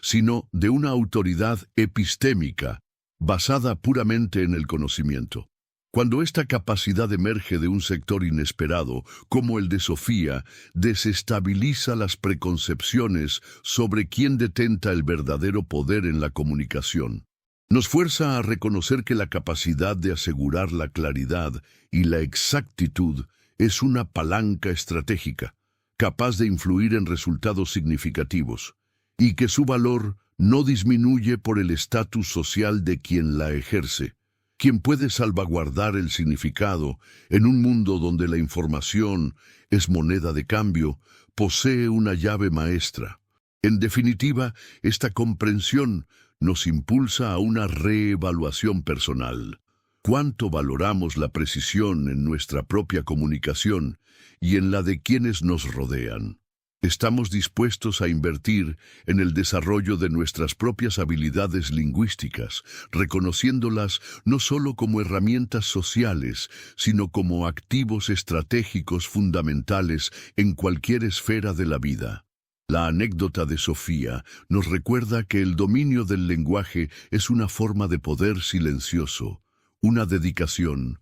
sino de una autoridad epistémica, basada puramente en el conocimiento. Cuando esta capacidad emerge de un sector inesperado, como el de Sofía, desestabiliza las preconcepciones sobre quién detenta el verdadero poder en la comunicación. Nos fuerza a reconocer que la capacidad de asegurar la claridad y la exactitud es una palanca estratégica, capaz de influir en resultados significativos, y que su valor no disminuye por el estatus social de quien la ejerce. Quien puede salvaguardar el significado en un mundo donde la información es moneda de cambio, posee una llave maestra. En definitiva, esta comprensión nos impulsa a una reevaluación personal. ¿Cuánto valoramos la precisión en nuestra propia comunicación y en la de quienes nos rodean? ¿Estamos dispuestos a invertir en el desarrollo de nuestras propias habilidades lingüísticas, reconociéndolas no solo como herramientas sociales, sino como activos estratégicos fundamentales en cualquier esfera de la vida? La anécdota de Sofía nos recuerda que el dominio del lenguaje es una forma de poder silencioso, una dedicación,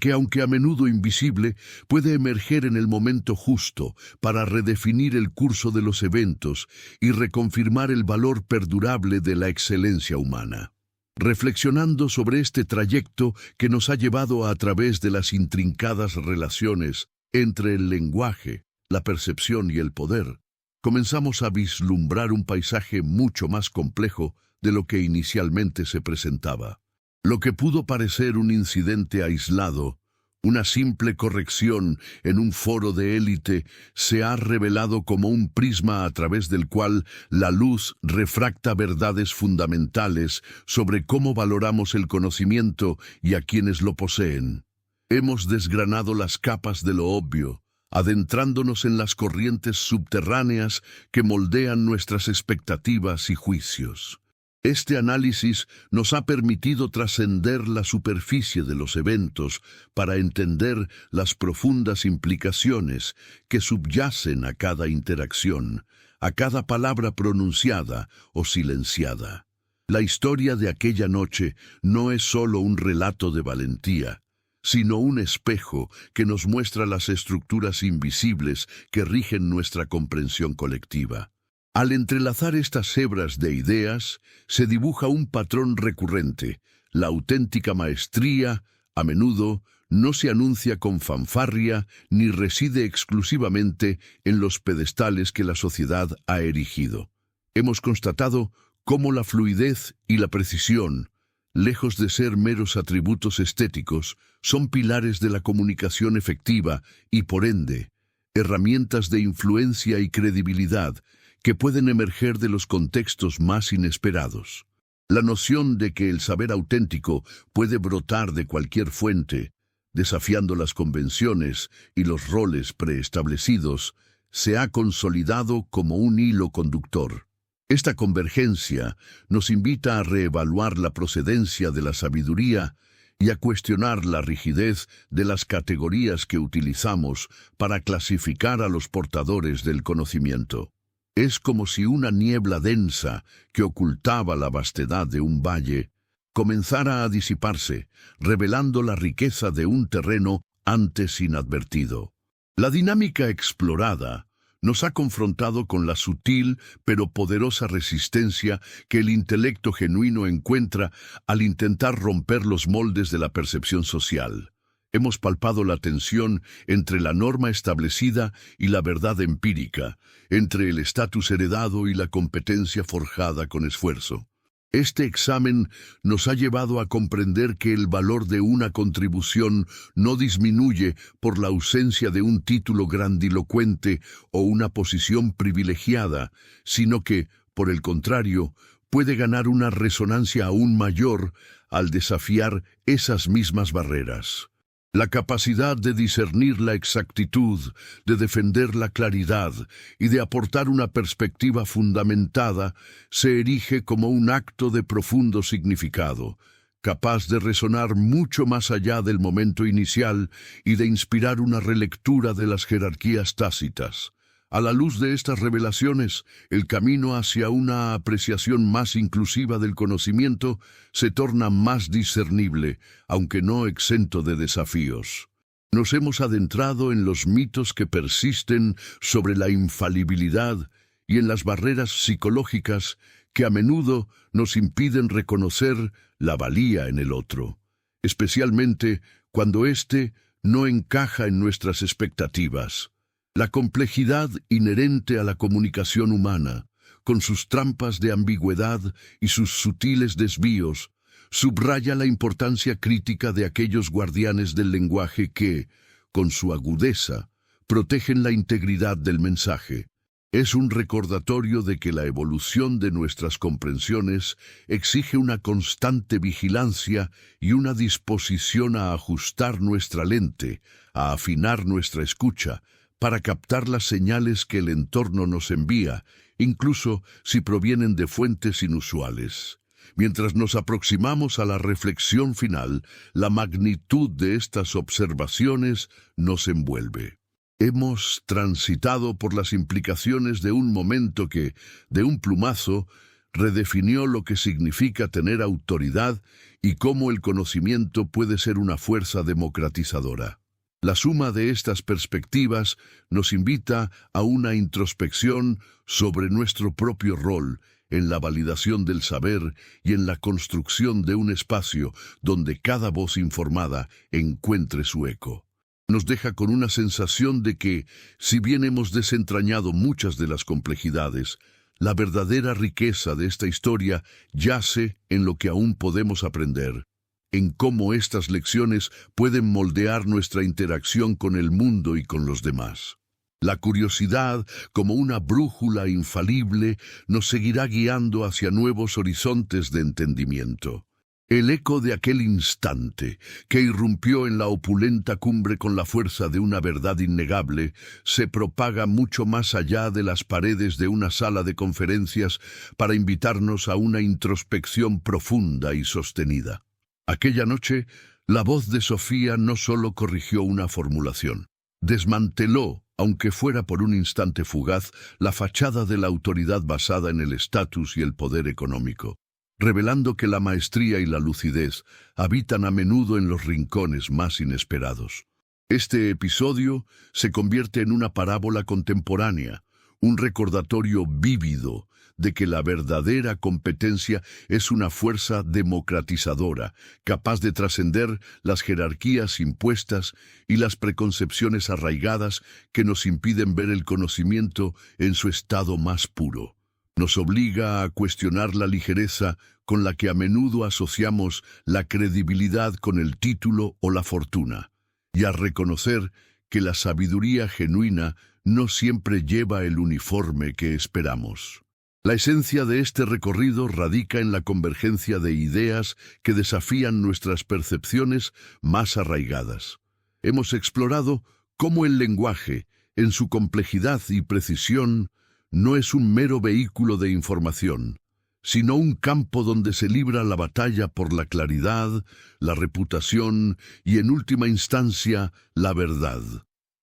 que aunque a menudo invisible, puede emerger en el momento justo para redefinir el curso de los eventos y reconfirmar el valor perdurable de la excelencia humana. Reflexionando sobre este trayecto que nos ha llevado a través de las intrincadas relaciones entre el lenguaje, la percepción y el poder, comenzamos a vislumbrar un paisaje mucho más complejo de lo que inicialmente se presentaba. Lo que pudo parecer un incidente aislado, una simple corrección en un foro de élite, se ha revelado como un prisma a través del cual la luz refracta verdades fundamentales sobre cómo valoramos el conocimiento y a quienes lo poseen. Hemos desgranado las capas de lo obvio, adentrándonos en las corrientes subterráneas que moldean nuestras expectativas y juicios. Este análisis nos ha permitido trascender la superficie de los eventos para entender las profundas implicaciones que subyacen a cada interacción, a cada palabra pronunciada o silenciada. La historia de aquella noche no es solo un relato de valentía, sino un espejo que nos muestra las estructuras invisibles que rigen nuestra comprensión colectiva. Al entrelazar estas hebras de ideas, se dibuja un patrón recurrente. La auténtica maestría, a menudo, no se anuncia con fanfarria ni reside exclusivamente en los pedestales que la sociedad ha erigido. Hemos constatado cómo la fluidez y la precisión, lejos de ser meros atributos estéticos, son pilares de la comunicación efectiva y, por ende, herramientas de influencia y credibilidad que pueden emerger de los contextos más inesperados. La noción de que el saber auténtico puede brotar de cualquier fuente, desafiando las convenciones y los roles preestablecidos, se ha consolidado como un hilo conductor. Esta convergencia nos invita a reevaluar la procedencia de la sabiduría y a cuestionar la rigidez de las categorías que utilizamos para clasificar a los portadores del conocimiento. Es como si una niebla densa que ocultaba la vastedad de un valle comenzara a disiparse, revelando la riqueza de un terreno antes inadvertido. La dinámica explorada nos ha confrontado con la sutil pero poderosa resistencia que el intelecto genuino encuentra al intentar romper los moldes de la percepción social. Hemos palpado la tensión entre la norma establecida y la verdad empírica, entre el estatus heredado y la competencia forjada con esfuerzo. Este examen nos ha llevado a comprender que el valor de una contribución no disminuye por la ausencia de un título grandilocuente o una posición privilegiada, sino que, por el contrario, puede ganar una resonancia aún mayor al desafiar esas mismas barreras. La capacidad de discernir la exactitud, de defender la claridad y de aportar una perspectiva fundamentada se erige como un acto de profundo significado, capaz de resonar mucho más allá del momento inicial y de inspirar una relectura de las jerarquías tácitas. A la luz de estas revelaciones, el camino hacia una apreciación más inclusiva del conocimiento se torna más discernible, aunque no exento de desafíos. Nos hemos adentrado en los mitos que persisten sobre la infalibilidad y en las barreras psicológicas que a menudo nos impiden reconocer la valía en el otro, especialmente cuando éste no encaja en nuestras expectativas. La complejidad inherente a la comunicación humana, con sus trampas de ambigüedad y sus sutiles desvíos, subraya la importancia crítica de aquellos guardianes del lenguaje que, con su agudeza, protegen la integridad del mensaje. Es un recordatorio de que la evolución de nuestras comprensiones exige una constante vigilancia y una disposición a ajustar nuestra lente, a afinar nuestra escucha, para captar las señales que el entorno nos envía, incluso si provienen de fuentes inusuales. Mientras nos aproximamos a la reflexión final, la magnitud de estas observaciones nos envuelve. Hemos transitado por las implicaciones de un momento que, de un plumazo, redefinió lo que significa tener autoridad y cómo el conocimiento puede ser una fuerza democratizadora. La suma de estas perspectivas nos invita a una introspección sobre nuestro propio rol en la validación del saber y en la construcción de un espacio donde cada voz informada encuentre su eco. Nos deja con una sensación de que, si bien hemos desentrañado muchas de las complejidades, la verdadera riqueza de esta historia yace en lo que aún podemos aprender, en cómo estas lecciones pueden moldear nuestra interacción con el mundo y con los demás. La curiosidad, como una brújula infalible, nos seguirá guiando hacia nuevos horizontes de entendimiento. El eco de aquel instante, que irrumpió en la opulenta cumbre con la fuerza de una verdad innegable, se propaga mucho más allá de las paredes de una sala de conferencias para invitarnos a una introspección profunda y sostenida. Aquella noche, la voz de Sofía no solo corrigió una formulación, desmanteló, aunque fuera por un instante fugaz, la fachada de la autoridad basada en el estatus y el poder económico, revelando que la maestría y la lucidez habitan a menudo en los rincones más inesperados. Este episodio se convierte en una parábola contemporánea, un recordatorio vívido de que la verdadera competencia es una fuerza democratizadora, capaz de trascender las jerarquías impuestas y las preconcepciones arraigadas que nos impiden ver el conocimiento en su estado más puro. Nos obliga a cuestionar la ligereza con la que a menudo asociamos la credibilidad con el título o la fortuna, y a reconocer que la sabiduría genuina no siempre lleva el uniforme que esperamos. La esencia de este recorrido radica en la convergencia de ideas que desafían nuestras percepciones más arraigadas. Hemos explorado cómo el lenguaje, en su complejidad y precisión, no es un mero vehículo de información, sino un campo donde se libra la batalla por la claridad, la reputación y, en última instancia, la verdad.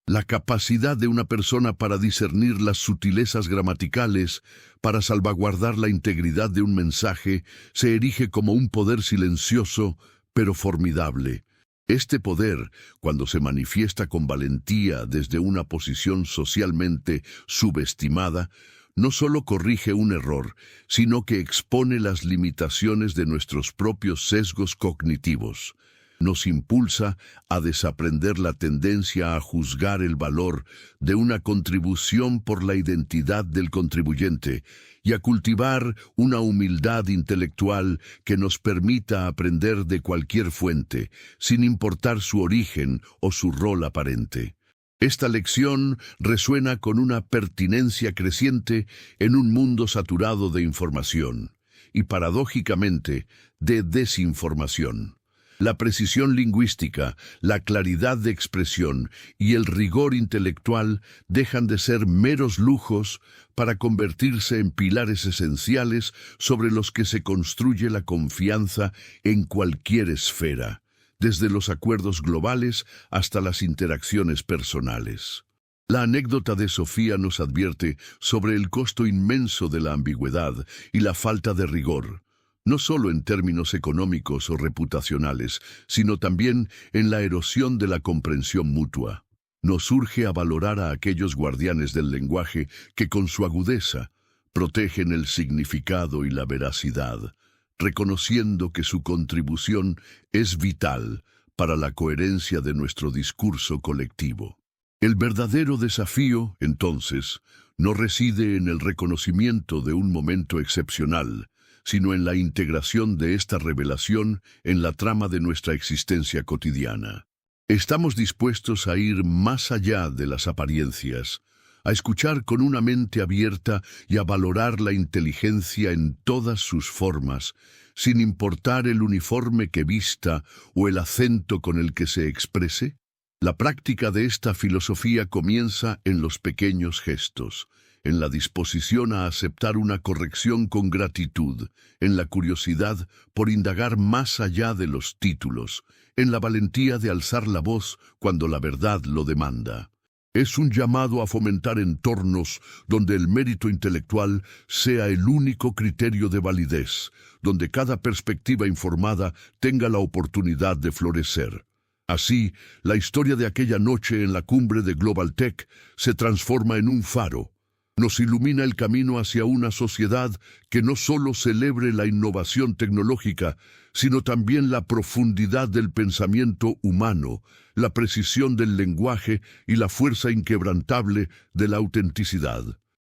La capacidad de una persona para discernir las sutilezas gramaticales, para salvaguardar la integridad de un mensaje, se erige como un poder silencioso, pero formidable. Este poder, cuando se manifiesta con valentía desde una posición socialmente subestimada, no solo corrige un error, sino que expone las limitaciones de nuestros propios sesgos cognitivos. Nos impulsa a desaprender la tendencia a juzgar el valor de una contribución por la identidad del contribuyente y a cultivar una humildad intelectual que nos permita aprender de cualquier fuente, sin importar su origen o su rol aparente. Esta lección resuena con una pertinencia creciente en un mundo saturado de información y, paradójicamente, de desinformación. La precisión lingüística, la claridad de expresión y el rigor intelectual dejan de ser meros lujos para convertirse en pilares esenciales sobre los que se construye la confianza en cualquier esfera, desde los acuerdos globales hasta las interacciones personales. La anécdota de Sofía nos advierte sobre el costo inmenso de la ambigüedad y la falta de rigor, no solo en términos económicos o reputacionales, sino también en la erosión de la comprensión mutua. Nos urge a valorar a aquellos guardianes del lenguaje que con su agudeza protegen el significado y la veracidad, reconociendo que su contribución es vital para la coherencia de nuestro discurso colectivo. El verdadero desafío, entonces, no reside en el reconocimiento de un momento excepcional, sino en la integración de esta revelación en la trama de nuestra existencia cotidiana. Estamos dispuestos a ir más allá de las apariencias, a escuchar con una mente abierta y a valorar la inteligencia en todas sus formas, sin importar el uniforme que vista o el acento con el que se exprese. La práctica de esta filosofía comienza en los pequeños gestos, en la disposición a aceptar una corrección con gratitud, en la curiosidad por indagar más allá de los títulos, en la valentía de alzar la voz cuando la verdad lo demanda. Es un llamado a fomentar entornos donde el mérito intelectual sea el único criterio de validez, donde cada perspectiva informada tenga la oportunidad de florecer. Así, la historia de aquella noche en la cumbre de Global Tech se transforma en un faro. Nos ilumina el camino hacia una sociedad que no solo celebre la innovación tecnológica, sino también la profundidad del pensamiento humano, la precisión del lenguaje y la fuerza inquebrantable de la autenticidad.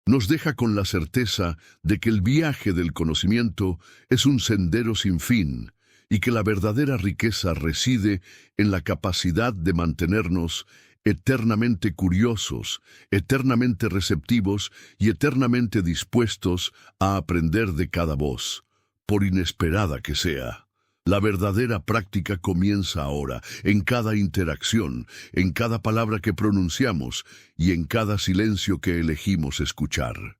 Nos deja con la certeza de que el viaje del conocimiento es un sendero sin fin, y que la verdadera riqueza reside en la capacidad de mantenernos eternamente curiosos, eternamente receptivos y eternamente dispuestos a aprender de cada voz, por inesperada que sea. La verdadera práctica comienza ahora, en cada interacción, en cada palabra que pronunciamos y en cada silencio que elegimos escuchar.